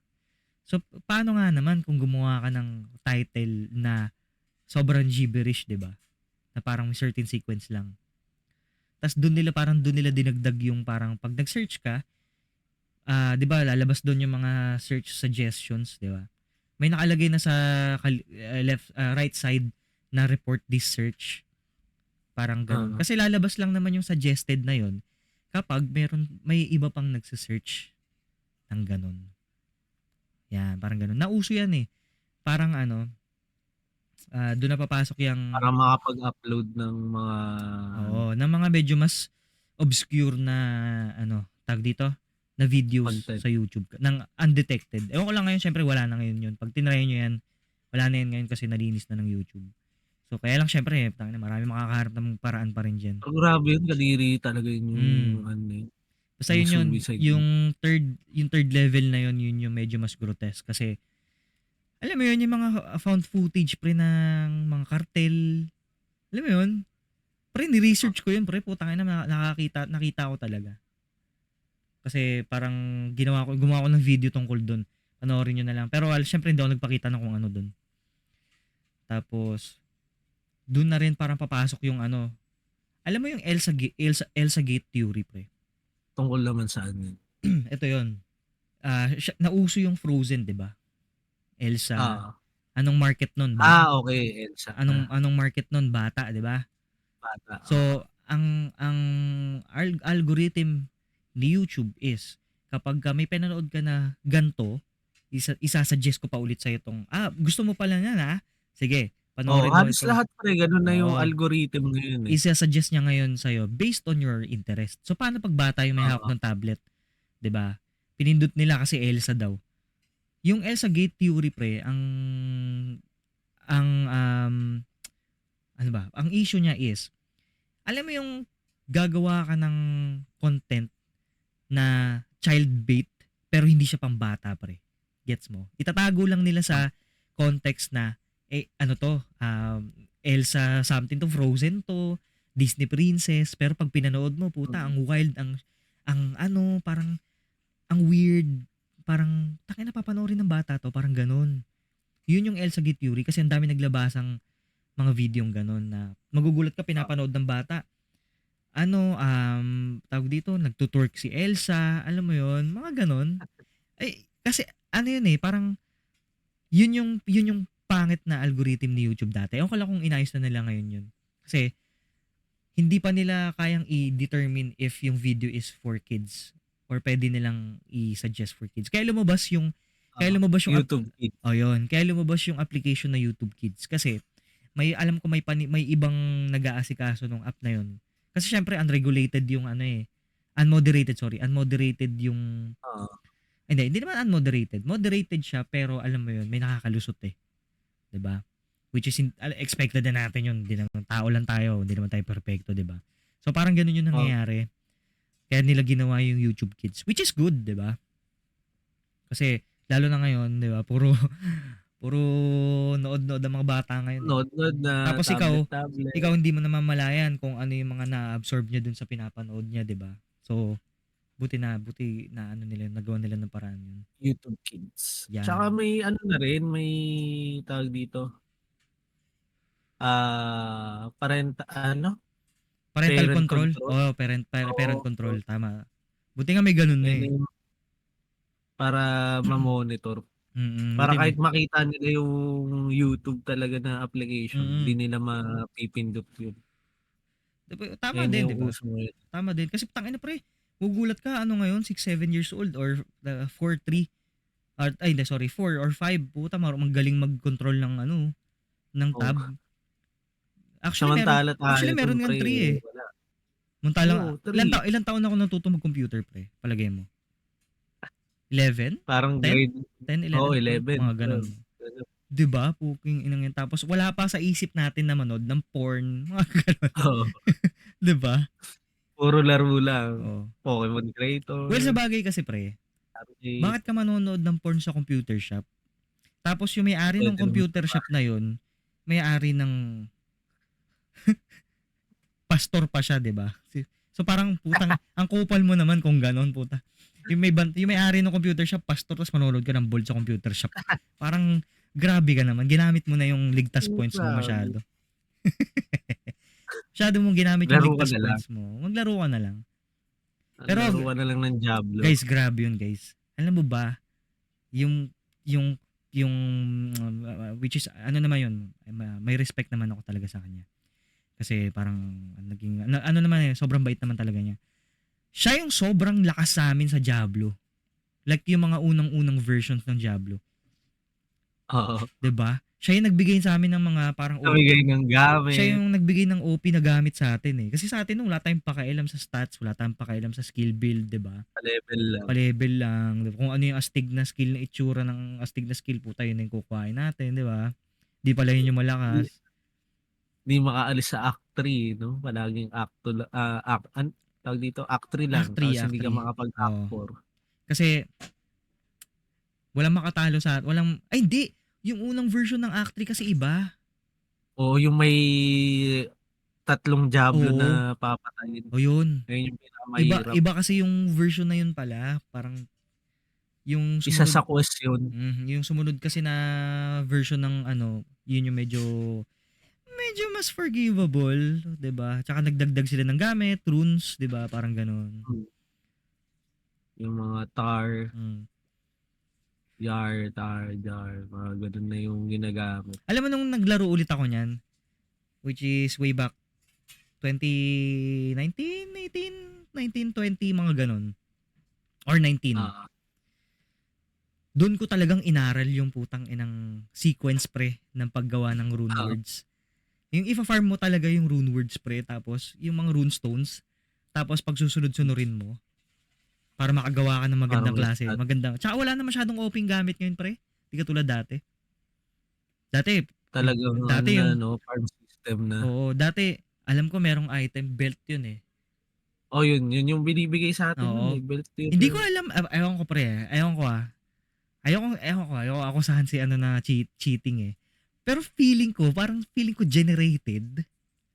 So, paano nga naman kung gumawa ka ng title na sobrang gibberish, di ba? Na parang may certain sequence lang. Tas doon nila dinagdag yung parang pag nag-search ka, 'di ba lalabas doon yung mga search suggestions, 'di ba? May nakalagay na sa right side na report this search. Parang ganun. Oo. Kasi lalabas lang naman yung suggested na yon kapag may iba pang nagse-search ng ganun. Yan, parang ganun. Nauso yan eh. Parang ano, doon na papasok yung Para makapag-upload ng mga ng mga medyo mas obscure na ano, tag dito, na videos content. sa YouTube ng undetected. Ewan ko lang ngayon, syempre wala na ngayon yun. Pag tinry nyo yan, wala na yan ngayon kasi nalinis na ng YouTube. So kaya lang syempre, marami makakaharap ng paraan pa rin dyan. Pero grabe yun, kadiri talaga yun yung ano eh, Basta yung yun, suicide. yung third level na yun yung medyo mas grotesque kasi alam mo yun, yung mga found footage pre ng mga cartel. Alam mo yun? Pre, ni-research ko yun, pre. Putang ina, nakita ko talaga. Kasi parang gumawa ko ng video tungkol doon. Panoorin nyo na lang. Pero syempre hindi ako nagpakita ng kung ano doon. Tapos, doon na rin parang papasok yung ano. Alam mo yung Elsa Gate theory, pre. Tungkol naman saan yun? Ito yun. Nauso yung Frozen, di ba? Elsa. Ah. Anong market nun ba? Okay. Elsa. Anong market nun? Bata, di ba? Bata. So, ang algorithm ni YouTube is kapag may pinanood ka na ganto, isasuggest ko pa ulit sa itong gusto mo pala yan sige, panoorin mo Halos ito. lahat pre, ganun na yung Oo. algorithm ngayon eh. Isasuggest niya ngayon sa'yo based on your interest. So, paano pag bata yung may hawak ng tablet? 'Di ba? Pinindot nila kasi Elsa daw. Yung Elsa Gate theory pre, ano ba? Ang issue niya is, alam mo yung gagawa ka ng content na child bait pero hindi siya pambata pre. Gets mo? Itatago lang nila sa context na ano to, Elsa something to, Frozen to, Disney princess, pero pag pinanood mo, puta, ang wild, ang ano, parang ang weird, parang takay na papanoorin ng bata to, parang ganun. Yun yung Elsa Gate theory kasi ang dami naglabasang mga videong ganun na magugulat ka pinapanood ng bata. Ano, tawag dito, nagtutwerk si Elsa, alam mo yun, mga ganun. Kasi ano yun parang yun yung pangit na algorithm ni YouTube dati. Ewan ko lang kung inayos na nila ngayon yun. Kasi hindi pa nila kayang i-determine if yung video is for kids or pwede nilang i-suggest for kids. Kaya lumabas yung YouTube Kids. yun. Kaya lumabas yung application na YouTube Kids kasi alam ko may ibang nag-aasikaso ng app na yun. Kasi syempre unregulated yung unmoderated yung hindi naman unmoderated. Moderated siya pero alam mo yun, may nakakalusot 'di ba? Which is expected na natin yun. Hindi naman tao lang tayo, hindi naman tayo perfecto, 'di ba? So parang ganoon yung nangyayari. Kaya nila ginawa yung YouTube Kids, which is good, 'di ba? Kasi lalo na ngayon, 'di ba? Puro nood ang mga bata ngayon. Nood na Tapos tablet. ikaw hindi mo namamalayan kung ano yung mga na-absorb niya dun sa pinapanood niya, 'di ba? So buti na ano nila, nagawa nila ng paraan yun. YouTube Kids. Yan. Tsaka may ano na rin, may tawag dito. Parental control. control. Parent control, tama. Buti nga may ganun na Para ma-monitor. Para Buti kahit makita nila yung YouTube talaga na application, mm. di nila mapipindot yun. 'Di ba, tama Ayun na din, 'di yung ba? uso ngayon. Tama din kasi tangina pre, gugulat ka ano ngayon 6, 7 years old or 4, 3 ay hindi sorry 4 or 5 puta magaling mag-control ng ano, ng Oo. tab. Actually meron Samantala tayo actually dun meron ngang pre, 3 eh. wala. Samantalang Oo, 3. ilang taon ako natutong mag-computer pre, palagay mo? 11? Parang 10? grade 10, oo, 11, 12 11, mga gano'n. 12, gano'n. 'Di ba puking inang yan tapos wala pa sa isip natin na manood ng porn, mga gano'n. Oo, 'Di ba? puro laro lang. Oo. Pokemon Well, Creator, sabagay kasi pre, arcade, bakit ka manonood ng porn sa computer shop? Tapos yung may-ari ng puwede naman sa computer shop na yun, may-ari ng pastor pa siya, 'di ba? So parang putang ang kupal mo naman kung gano'n puta. Yung may-ari ng computer shop pastor tapos manonood ka ng bold sa computer shop. Parang grabe ka naman. Ginamit mo na yung ligtas points mo grabe. masyado. Masyado mong ginamit yung Laro ka ligtas na lang, points mo. Maglaro ka na lang. Pero laro ka na lang ng Diablo. guys, grabe yun guys. Alam mo ba, yung yung yung which is ano naman yun, may respect naman ako talaga sa kanya. Kasi parang naging ano naman eh, sobrang bait naman talaga niya. Siya yung sobrang lakas sa amin sa Diablo. Like yung mga unang-unang versions ng Diablo, Oo, 'di ba? Siya yung nagbigay sa amin ng mga parang namigay ng siya gamit, yung nagbigay ng OP na gamit sa atin eh. Kasi sa atin nung wala tayong pakialam sa stats, wala tayong pakialam sa skill build, 'di ba? pa-level lang. Pa-level lang. Kung ano yung astig na skill na itsura ng astig na skill, puta yun na yung kukuhain natin, 'di ba? Di pala yun yung Di malakas. di makaalis sa Act 3 'no, palaging Act 2 Act tawag dito, Act 3 lang Act 3, tapos Act hindi ka 3. makapag-Act Oo. 4. Kasi walang makatalo sa ay hindi, yung unang version ng Act 3 kasi iba. Oo, yung may tatlong Diablo Oo, na papatayin, o yun. ayun yung Iba pinakamahirap. iba kasi yung version na yun pala, parang yung Isa sumunod sa quest yun, yung sumunod kasi na version ng ano, yun yung medyo mas forgivable, 'di ba? Tsaka nagdagdag sila ng gamit, runes, 'di ba? Parang gano'n. hmm, yung mga Tar, Mm. Jar, mga gano'n na yung ginagamit. Alam mo nung naglaro ulit ako niyan, which is way back 2019, 18, 19, 20, mga gano'n. Or 19. Oo, Doon ko talagang inaral yung putang inang sequence pre ng paggawa ng rune oo, words. Yung ifa-farm mo talaga yung rune words pre, tapos yung mga rune stones, tapos pagsusunod-sunurin mo para makagawa ka ng parang magandang may klase. stat Magandang. Tsaka wala na masyadong OP gamit ngayon pre. Di katulad dati. Dati, talagang ano dati na yung, 'no, farm system na. dati, alam ko merong item, belt yun eh. Oh, yun yung binibigay sa'tin nun, Oo. eh, belt yun, Hindi ko eh. alam, ewan ko pre, ewan ko ah. Ayoko akusahan si ano na cheating eh. Pero feeling ko generated.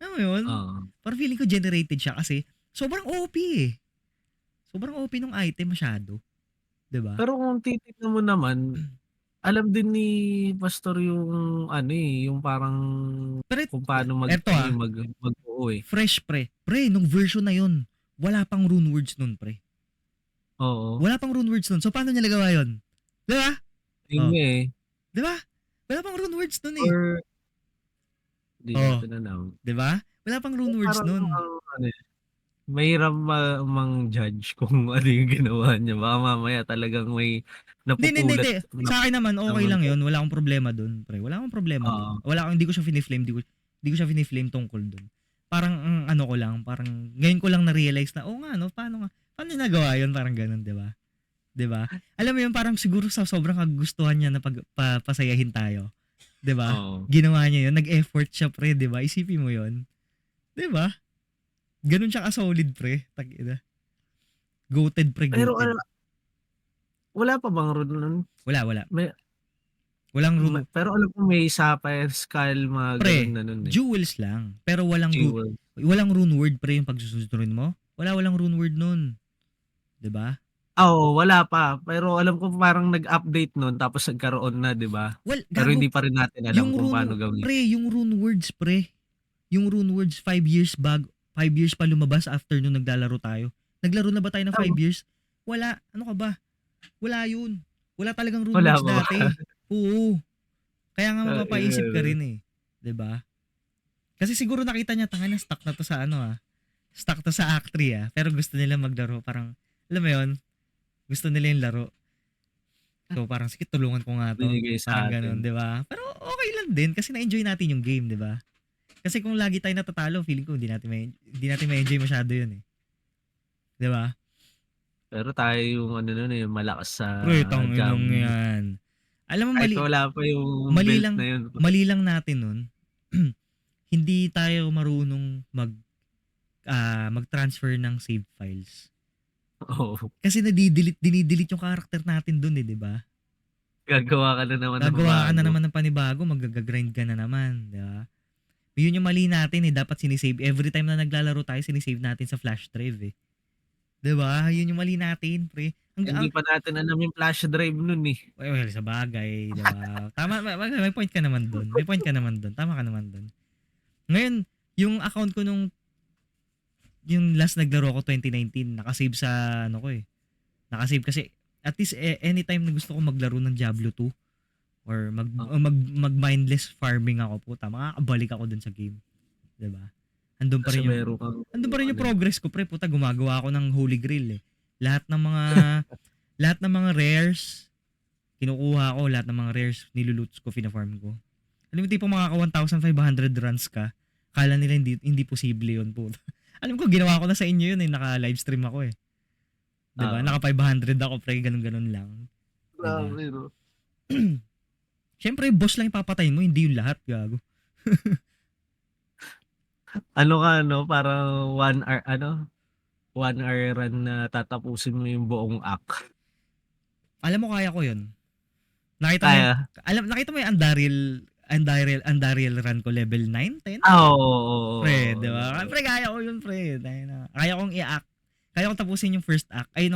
Alam mo yun? Oo. Parang feeling ko generated siya kasi sobrang OP eh. Sobrang OP nung item masyado. 'Di ba? Pero kung titignan mo naman, alam din ni Pastor yung ano, eh, yung parang Pero kung paano eto mag-ano, eh, mag-buo, eh. fresh pre. Pre, nung version na yun, wala pang rune words nun pre. Oo, Wala pang rune words nun. So paano niya nagawa yun? 'Di ba? yun Oh, nga, eh. 'di ba? Wala pang rune words nun eh. Or di Oh, natin alam. 'di ba? Wala pang rune words Parang nun. ang ano, eh, mahirap mang-judge kung ano yung ginawa niya. Baka mamaya talagang may napupulot Hindi. Sa akin naman okay naman lang dun. 'yun, wala akong problema dun pre, wala akong problema dun. Oo, Hindi ko siya fini-flame, hindi ko siya fini-flame tungkol dun. Parang ang ano ko lang, parang ngayon ko lang na-realize na, oo nga 'no, paano niya nagawa 'yun, parang gano'n, 'di ba? 'Di ba? Alam mo 'yun, parang siguro sa sobrang kagustuhan niya na pasayahin tayo, 'di ba? oo. Ginawa niya 'yun, nag-effort siya pre, 'di ba? Isipin mo 'yun, 'di ba? Gano'n siya ka-solid pre, tangina. Goated pre, Pero goated. wala pa bang rune nun? Wala. May Walang rune. pero alam ko may Sapphire Skull, mga gano'n Pre, na nun, eh, jewels lang. Pero jewel. walang rune word pre yung pagsusunod mo. Walang rune word nun. 'Di ba? Oo, wala pa. Pero alam ko parang nag-update nun tapos nagkaroon na, 'di ba? Well, Pero gago. hindi pa rin natin alam kung paano gawin. Yung rune words pre. Yung rune words 5 years pa lumabas after nung naglalaro tayo. Naglaro na ba tayo ng 5 Oo, years? Wala. Ano ka ba? Wala yun. Wala talagang rune Wala moves pa ba? dati. Oo. Kaya nga Tangina, mapapaisip ka no? rin eh. 'Di ba? Kasi siguro nakita niya tanga na stuck na to sa ano Stuck to sa Act 3 Pero gusto nila maglaro parang alam mo 'yon, gusto nila yung laro. So parang sige tulungan ko nga 'to. Binigay Parang sa gano'n, atin. 'di ba? Pero okay lang din kasi na-enjoy natin yung game, 'di ba? Kasi kung lagi tayong natatalo, feeling ko hindi natin ma-enjoy masyado 'yun eh, 'di ba? Pero tayo yung ano nun eh, malakas sa Pre, tanginang gambling. 'yan. Alam mo Kahit mali wala pa yung mali belt lang na yun. mali lang natin nun, hindi tayo marunong mag-transfer ng save files. Oo. Kasi dinidelete yung character natin dun eh, 'di ba? Gagawa ka na naman ng Gagawa ka na bago. naman ng panibago, magga-grind ka na naman, 'di ba? Yun yung mali natin eh, dapat sinisave every time na naglalaro tayo sinisave natin sa flash drive eh. 'Di ba? Yun yung mali natin, pre. Hindi pa natin alam yung flash drive nun eh. Well, sabagay, 'di ba? Tama, may point ka naman dun. May point ka naman dun. Tama ka naman dun. Ngayon, yung account ko yung last naglaro ko 2019, nakasave sa ano ko eh. Nakasave kasi at least anytime na gusto ko maglaro ng Diablo 2 or Oh, mag mindless farming ako, puta, makakabalik ako dun sa game, 'di ba? Andun pa kasi rin yung meron kang andun pa rin yung ano, progress ko, pre, puta, gumagawa ako ng Holy Grail eh. Lahat ng mga lahat ng mga rares kinukuha ko, lahat ng mga rares niluloots ko, fina-farm ko. Alam mo tipong makaka 1,500 runs ka, kala nila hindi posible yun, puta. Alam ko ginawa ko na sa inyo yun eh, naka-live stream ako eh. 'Di ba? ah, Naka 500 ako, pre, ganun-ganun lang, 'di ba? grabe no. Siyempre, boss lang yung papatayin mo, hindi yung lahat, gago. Ano ka no, parang 1 hour ano, 1 hour run na tatapusin mo yung buong act. Alam mo kaya ko 'yun. Nakita mo yung Kaya? nakita mo yung Andariel run ko level 9, 10? Pre, 'di ba? Oo. Pre, kaya ko 'yun, pre. Kaya kong i-act. Kaya kong tapusin yung first act. Ay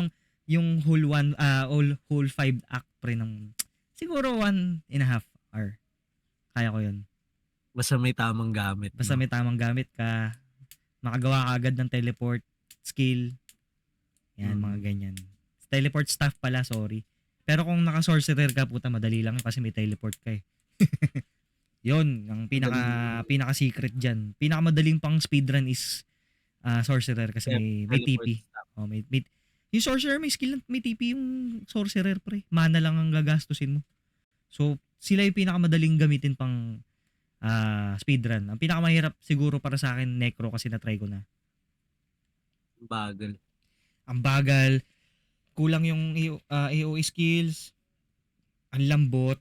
yung whole 5 act, pre, ng siguro 1.5 hour. Kaya ko 'yun. Basta may tamang gamit Basta 'no? may tamang gamit ka, makagawa ka agad ng teleport skill, yan, mga Mm. ganyan. Teleport staff pala, sorry. Pero kung naka-sorcerer ka, puta, madali lang yun kasi may teleport ka eh. Yun, ang Madaling pinaka-secret dyan. Pinakamadaling pang speedrun is sorcerer kasi may teleport TP. stop. Yung sorcerer may skill, may TP yung sorcerer, pre. Mana lang ang gagastusin mo. So, sila yung pinakamadaling gamitin pang speedrun. Ang pinakamahirap siguro para sa akin, Necro, kasi na-try ko na. Bagal. Ang bagal, kulang yung AOE skills, ang lambot,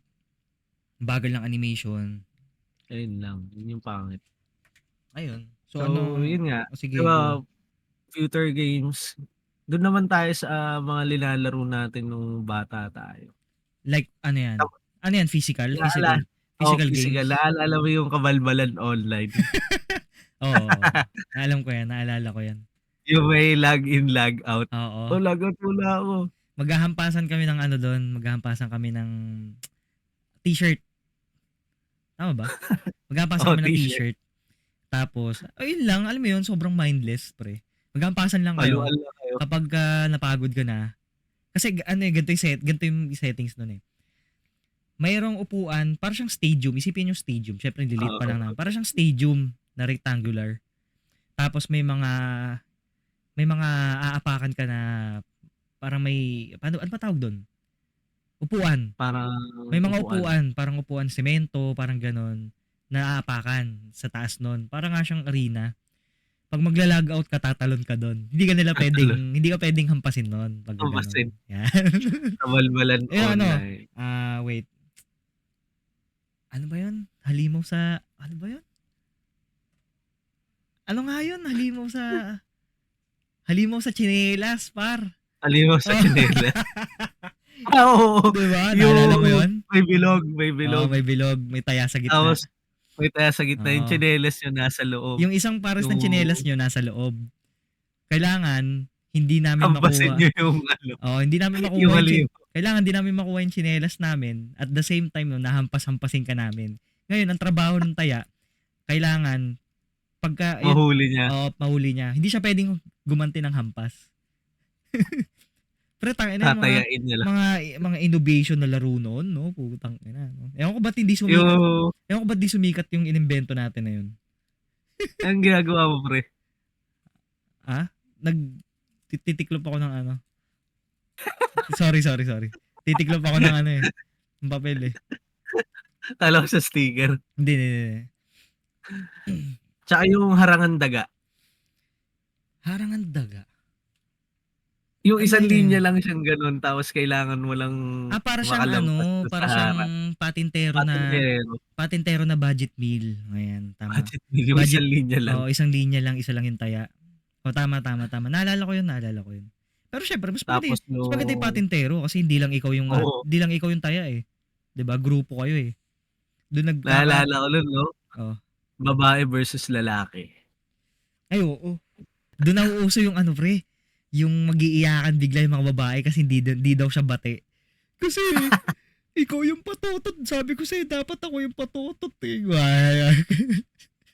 bagal ng animation. Ayun lang, yun yung pangit. Ayun. So, So, yun nga, sige, 'di go. ba, computer games, dun naman tayo sa mga nilalaro natin nung bata tayo. Like, ano yan? Tama, Ano yan? Physical? naala Physical physical. games? Naalala mo yung Kabalbalan Online? Oo. Alam ko yan. Naalala ko yan. Yung may log in, log out. Oo. Oh, log out muna ako. Maghahampasan kami ng ano doon. Maghahampasan kami ng t-shirt. Tama ba? Maghahampasan Oh, kami ng t-shirt. t-shirt. Tapos, ayun lang. Alam mo yun, sobrang mindless, pre. Maghahampasan lang kayo. Haluan lang kayo. Kapag napagod ka na. Kasi ano eh, ganito yung settings nun eh. Mayroong upuan, para siyang stadium. Isipin yung stadium. Syempre, delete pa lang Oo, naman. Para siyang stadium na rectangular. Tapos may mga aapakan ka na parang ano ba tawag doon? Upuan. parang May mga upuan. upuan, parang upuan semento, parang ganon, na aapakan sa taas nun. Parang nga siyang arena. Pag magla-log out ka, tatalon ka doon. Hindi ka pwedeng hampasin nun pag ganon. Tumasin. Yan. Kabalbalan Eh ano, Online. wait. Ano ba yun? Ano ba yun? Ano nga yun? Halimaw sa tsinelas, par. Halimaw sa Oh. tsinela. Oo. Diba? Naalala mo Yung yun? may bilog, may Oo, bilog. may bilog, may taya sa gitna. Tapos may taya sa gitna, yung Oo. tsinelas yung nasa loob. Yung isang pares ng Yung tsinelas nyo nasa loob. Kailangan, hindi namin hampasin makuha. nyo yung ano, Hindi namin yung makuha halimaw. kailangan hindi namin makuha yung tsinelas namin at the same time no, nahampas-hampasin ka namin. Ngayon, ang trabaho ng taya, kailangan, pagka, Mahuli niya. mahuli niya. Hindi siya pwedeng gumanti ng hampas. Pre, tangina yung Tatayain niya lang. mga innovation na laro noon, no? Putang ina, no? Yung Ewan ko ba't di sumikat yung inimbento natin na yun. anong ginagawa mo, pre? Ah? Titiklop ako ng ano. Sorry. Titiklop ako ng ano eh. Ng papel eh. Kala ko sa sticker. Hindi. Tsaka yung harangan daga. Harangan daga. Yung Ano isang linya yun? lang siyang ganun, tapos kailangan mo lang Para siyang makalampas ano, doon sa para siyang harang. patintero na Patintero. patintero na budget meal. Ayan, tama. Budget meal, yung isang Budget, linya lang. isang linya lang, isa lang yung taya. O tama. Naalala ko yun. Pero syempre, Tapos mas maganda yung yung, patintero kasi oo, hindi lang ikaw yung taya eh. 'Di ba? Grupo kayo eh. Doon naalala ko nun, no? oh. Babae versus lalaki. Ay, oo. Doon nauuso yung ano, pre. Yung mag-iiyakan bigla yung mga babae kasi hindi daw siya bate. Kasi, ikaw yung patotot. Sabi ko sa'yo, dapat ako yung patotot eh.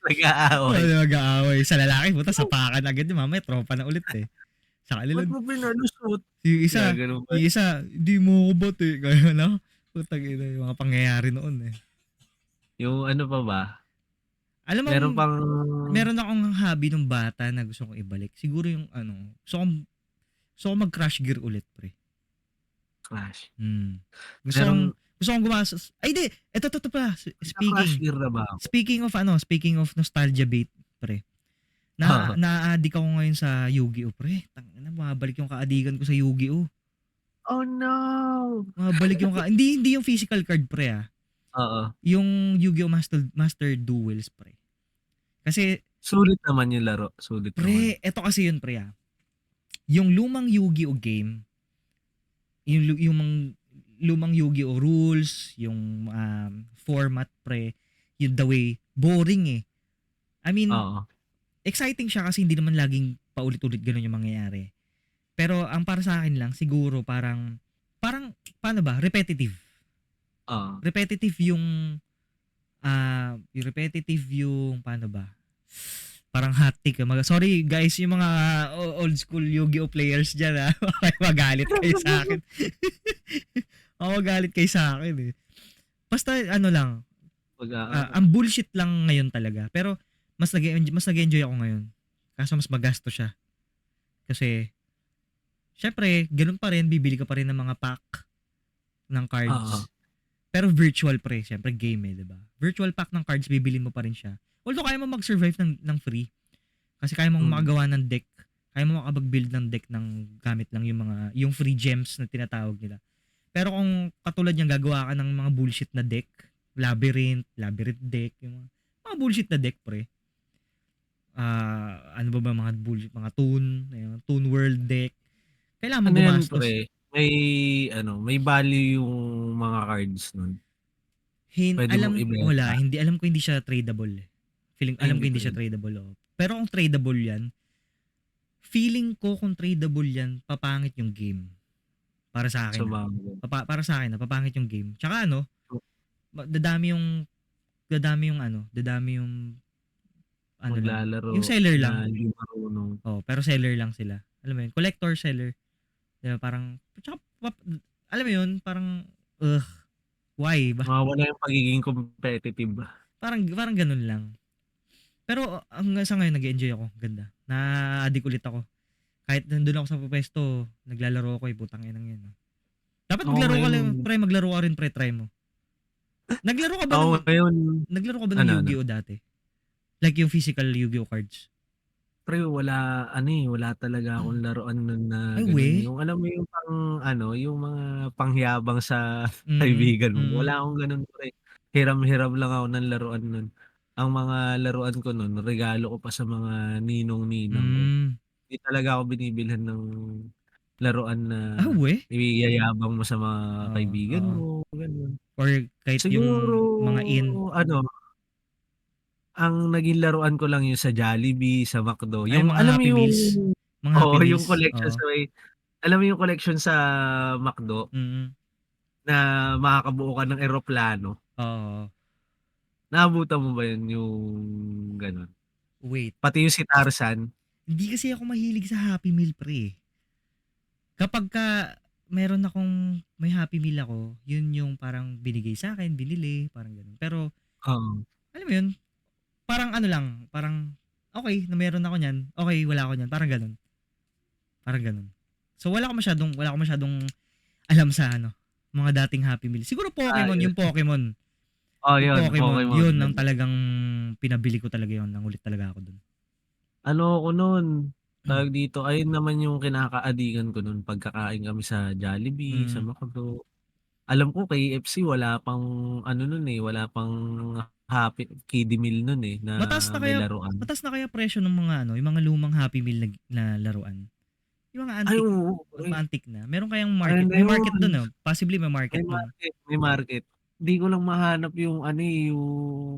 Nag-aaway. Mag-aaway. Sa lalaki, puta, sapakan agad yung mamaya, tropa na ulit eh. Sa kanila, Ba't mo pinalusot? yung Kaya isa, ganun ba? yung isa, di mo ako bate. Kaya na, putang ina, yung mga pangyayari noon eh. Yung ano pa ba? Alam mo, Meron pang meron akong hobby nung bata na gusto kong ibalik. Siguro yung ano, gusto kong mag-crash gear ulit, pre. Clash. Hmm. Meron, Gusto kong gumastos. Ay, di. Ito pa. naka-Clash Gear na ba ako? Speaking of nostalgia bait, pre. Oo. Na-addict ako ngayon sa Yu-Gi-Oh, pre. Tangina, mabalik yung kaadikan ko sa Yu-Gi-Oh. Oh no! Mabalik yung hindi yung physical card, pre, ah. Oo. Yung Yu-Gi-Oh Master Duels, pre. Kasi, Sulit naman yung laro. Sulit naman. pre, eto kasi yun, pre, ah. Yung lumang Yu-Gi-Oh game, yung lumang Yu-Gi-Oh rules, yung format, pre, yung the way, boring eh. I mean, Oo. exciting siya kasi hindi naman laging paulit-ulit ganun yung mangyayari. Pero ang para sa akin lang, siguro parang, paano ba? Repetitive. Oo. Repetitive yung, paano ba? Parang hot take. Sorry guys, yung mga old school Yu-Gi-Oh players dyan ha. Magalit kayo sa akin. Magalit kayo sa akin eh. Basta ano lang, Pag-aaral. ang bullshit lang ngayon talaga. Pero mas nag-enjoy ako ngayon. Kaso mas magasto siya. Kasi, syempre, ganun pa rin, bibili ka pa rin ng mga pack ng Oo. cards. Pero virtual pre, syempre game eh, 'di ba? Virtual pack ng cards bibilin mo pa rin siya. Although kaya mo mag-survive ng free. Kasi kaya mong Mm. makagawa ng deck. Kaya mo makapag-build ng deck ng gamit lang yung free gems na tinatawag nila. Pero kung katulad niyang gagawa ka ng mga bullshit na deck, labyrinth deck, yung mga bullshit na deck pre. Ano ba mga bullshit, mga Toon World deck. Kailangan mo Ano yan, gumastos. pre? May value yung mga cards nun. Pwede mong ibenta. Alam ko hindi siya tradable. Ay, Alam ko hindi hindi siya trade. tradable. Oh. Pero kung tradable yan, feeling ko kung tradable yan, papangit yung game. Para sa Sa akin. bagay. Para sa akin, papangit yung game. Tsaka ano, dadami yung lang. Maglalaro Yung seller na lang. hindi marunong. Oh, pero seller lang sila. Alam mo yun, collector seller. Diba, parang, tsaka, alam mo yun, parang, why ba? Mawawala yung pagiging competitive. Parang ganun lang. Pero hanggang sa ngayon nag-enjoy ako. Ganda. Na-addict ulit ako. Kahit nandun ako sa pwesto, naglalaro ako putang inang yan. Dapat Ako ngayon, maglaro ka rin pre, try mo. Naglaro ka ba ako ng ngayon, ano, Yu-Gi-Oh dati? Like yung physical Yu-Gi-Oh cards? pre, wala talaga akong laruan nun na Ay, we? ganun. Yung alam mo yung yung mga pangyabang sa Mm, kaibigan mo. mm, Wala akong ganun, pre. Hiram-hiram lang ako ng laruan nun. Ang mga laruan ko nun, regalo ko pa sa mga ninong-ninang ko. mm. Hindi talaga ako binibilhan ng laruan na We? iyayabang mo sa mga kaibigan Oo. mo, gano'n. Or kahit Siguro yung mga ano, ang naging laruan ko lang yung sa Jollibee, sa McDo, ay yung mga alam mo Happy yung Meals. Mga oo, Happy yung Meals. collection Oo. sa alam mo yung collection sa McDo Mm. na makakabuo ka ng eroplano, Oo. naabutan mo ba yun yung gano'n? Wait. Pati yung si Tarzan, Hindi kasi ako mahilig sa Happy Meal pre. Kapagka meron akong may Happy Meal ako, yun yung parang binigay sa akin, binili, parang gano'n. Pero Oo. alam mo yun, parang ano lang, parang okay na meron ako niyan, okay wala ako niyan, parang gano'n, parang gano'n. So wala ko masyadong alam sa ano, mga dating Happy Meal. Siguro Pokemon, Ayos. yung Pokemon. Yung Yun, Pokemon, Pokemon. yun ang talagang pinabili ko talaga yun, nangulit talaga ako dun. Ano ako nun, Hmm, tawag dito, ayun naman yung kinakaadikan ko nun pagkakain kami sa Jollibee, sa mm. McDo. Alam ko KFC wala pang ano nun, wala pang Happy Kiddie Meal nun, na Mataas na may kaya laruan. mataas na kaya presyo ng mga ano, yung mga lumang Happy Meal na laruan? Yung Ay, mga oo, pre. antique na. Meron kayang Ayun market? na May market yun, dun, no? Possibly may may market dun. market, may market. Di ko lang mahanap yung ano, yung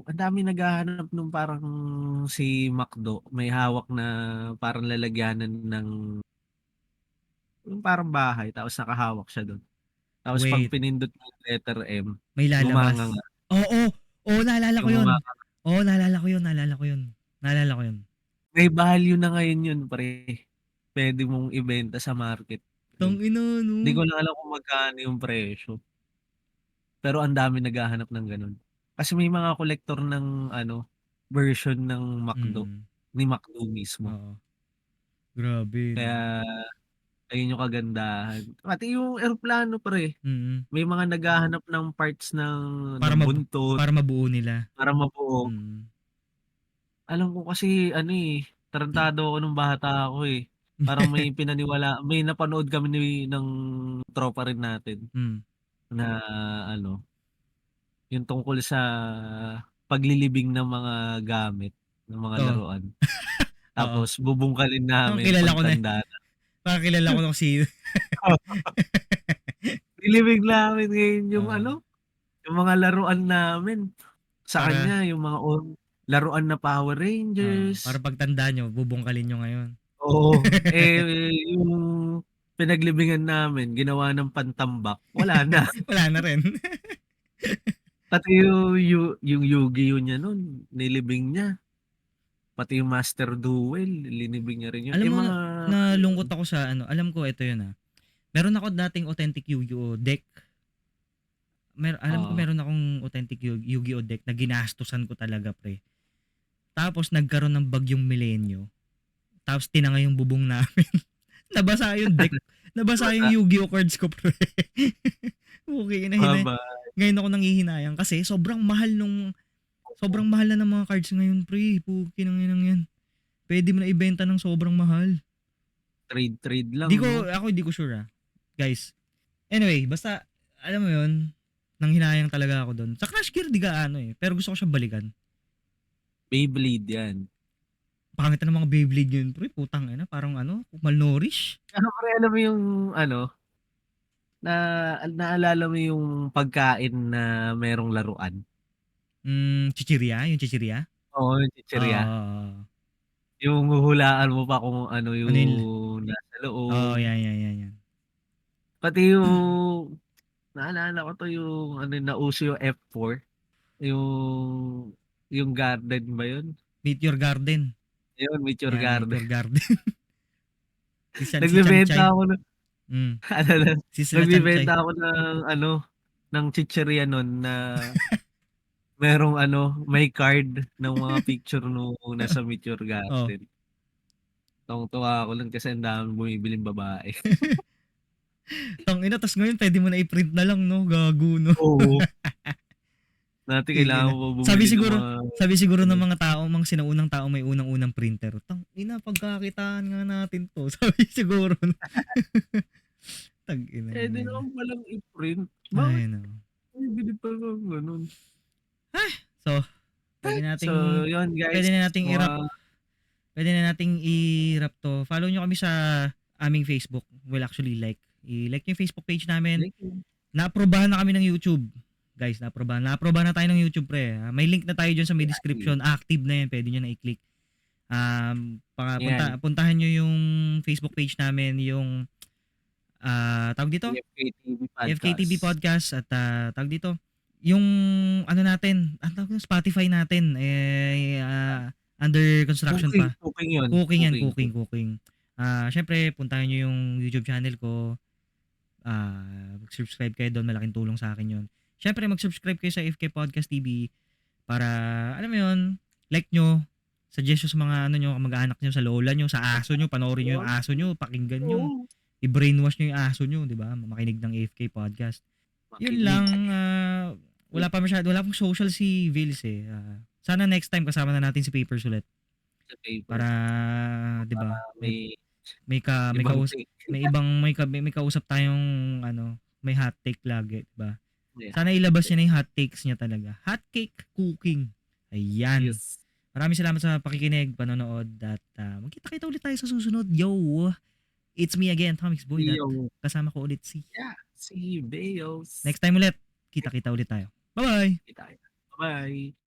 ang daming naghahanap nung parang si McDo, may hawak na parang lalagyanan ng yung parang bahay tapos nakahawak siya dun. Tapos 'pag Wait, pinindot mo yung letter M, may lalabas. ngumanganga, Oo, oo, naalala ko yung yun. ngumanga Oo, naalala ko yun, naalala ko yun. Naalala ko yun. may value na ngayon yun pre, puwede mong ibenta sa market yun. Tangina, no? Di ko lang alam kung magkano yung presyo, pero ang daming naghahanap ng gano'n. Kasi may mga kolektor ng ano, version ng McDo, Mm, ni McDo mismo. oo. Grabe, no? Kaya ayun yung kagandahan. Pati yung eroplano pre, Mm. may mga naghahanap ng parts Para ng buntot para mabuo nila. para mabuo. Mm. Alam ko kasi ano, tarantado ako nung bata ako, Parang may napanood kami ng tropa rin natin Mm. na ano, yung tungkol sa paglilibing ng mga gamit, ng mga Oo, laruan. oo. Tapos bubungkalin Parang namin kilala ko na, pagtanda na. parang kilala ko na kung sino. Nilibing namin ngayon yung Oo. ano, yung mga laruan namin. Sa Para kanya yung mga laruan na Power para Rangers. pagtanda niyo bubungkalin niyo ngayon. Oo, yung pinaglibingan namin ginawa ng pantambak, wala na. Wala na rin. Pati yung Yu-Gi-Oh niya nun nilibing niya, pati yung Master Duel linibing niya rin yun, Alam mo mga ano nalungkot yun, ako sa ano, alam ko ito 'yun, meron ako dating authentic Yu-Gi-Oh deck. Alam ko oo, meron akong authentic Yu-Gi-Oh deck na ginastusan ko talaga, pre. Tapos nagkaroon ng bagyong Milenyo, tapos tinangay yung bubong namin. Nabasa yung deck, nabasa yung basa, Yu-Gi-Oh cards ko, pre. Okey na baba ngayon ako nanghihinayang kasi sobrang mahal na ng mga cards ngayon, pre. Puki ng inang 'yan. Puwede mo na ibenta ng sobrang mahal. trade lang 'no? Hindi ko sure, guys. Anyway, basta alam mo 'yun, nanghinayang talaga ako dun. Sa Crash Gear di gaano, pero gusto ko siyang balikan. Beyblade yan. Pangit na ng mga Beyblade yun, pre, putang ina, parang ano, malnourished. Pero pre alam mo yung ano, na naalala mo yung pagkain na merong laruan? Chichirya, yung chichirya? Oo, yung chichirya. Oo. Yung huhulaan mo pa kung ano Ano yun? yung nasa Oo, loob. yan. Pati yung naalala ko 'to yung ano nauso yung F4, yung yung garden ba yun? Meteor Garden. Ayun, Meteor Yan, Garden. Meteor Garden. Si Nagbebenta Chanchay. ako ng Hmm, ano na, sila Chanchay. nagbebenta ako ng ano, ng chichirya nun na merong ano, may card ng mga picture nung nasa Meteor Oh. Garden. Tuwang-tuwa ako nun kasi ang daming bumibiling babae. Tangina, tas ngayon puwede mo na i-print na lang 'no, gago 'no. Oo, dati kailangan Tigil na. mo pa Sabi bumili ng siguro mga sabi siguro ano, ng mga tao, mga sinaunang tao may unang-unang printer, "Tangina pagkakitaan nga natin 'to." Sabi siguro. Tangina puwede niya yan. naman palang i-print. Bakit Ay naku. bibili pa ng gano'n? So, puwede So, nating yun guys, puwede na nating i-wrap mukhang puwede na nating i-wrap 'to. Follow niyo kami sa aming Facebook. Well, actually i-like niyo yung Facebook page namin. thank you. Naaprubahan na kami ng YouTube. Guys, naaprubahan na tayo ng YouTube, pre. May link na tayo diyan sa may description. Active na 'yan, puwede niyo na i-click. Yan, Puntahan niyo yung Facebook page namin, yung tawag dito? EFK-TV FKTV Podcast. Podcast at tawag dito, yung ano natin, ang tawag dun, Spotify natin, under construction Cooking, pa. cooking yun, Cooking yan, cooking. cooking. Syempre, puntahan nyo yung YouTube channel ko. Mag-subscribe kayo doon. Malaking tulong sa akin yun. Syempre, mag-subscribe kayo sa AFK Podcast TV para, alam mo yun, like nyo, suggest nyo sa mga ano nyo, mag-anak nyo, sa lola nyo, sa aso nyo, panoorin nyo yung aso nyo, pakinggan nyo, i-brainwash nyo yung aso nyo, di ba? Makinig ng AFK Podcast. Yun lang, wala pang social si Vils eh. Sana next time kasama na natin si Papers ulit. Sa paper. Para, di ba? May May ibang kausap, may kausap tayong ano, may hot take lagi, di ba? Yeah. Sana ilabas niya na yung hot takes niya talaga. Hot cake cooking. Ayan. Yes. Maraming salamat sa pakikinig, panonood, at magkita-kita ulit tayo sa susunod. Yo! It's me again, Tomix Boy. Yo. Kasama ko ulit si... Si Beos. Next time ulit, kita-kita ulit tayo. Bye-bye! Bye.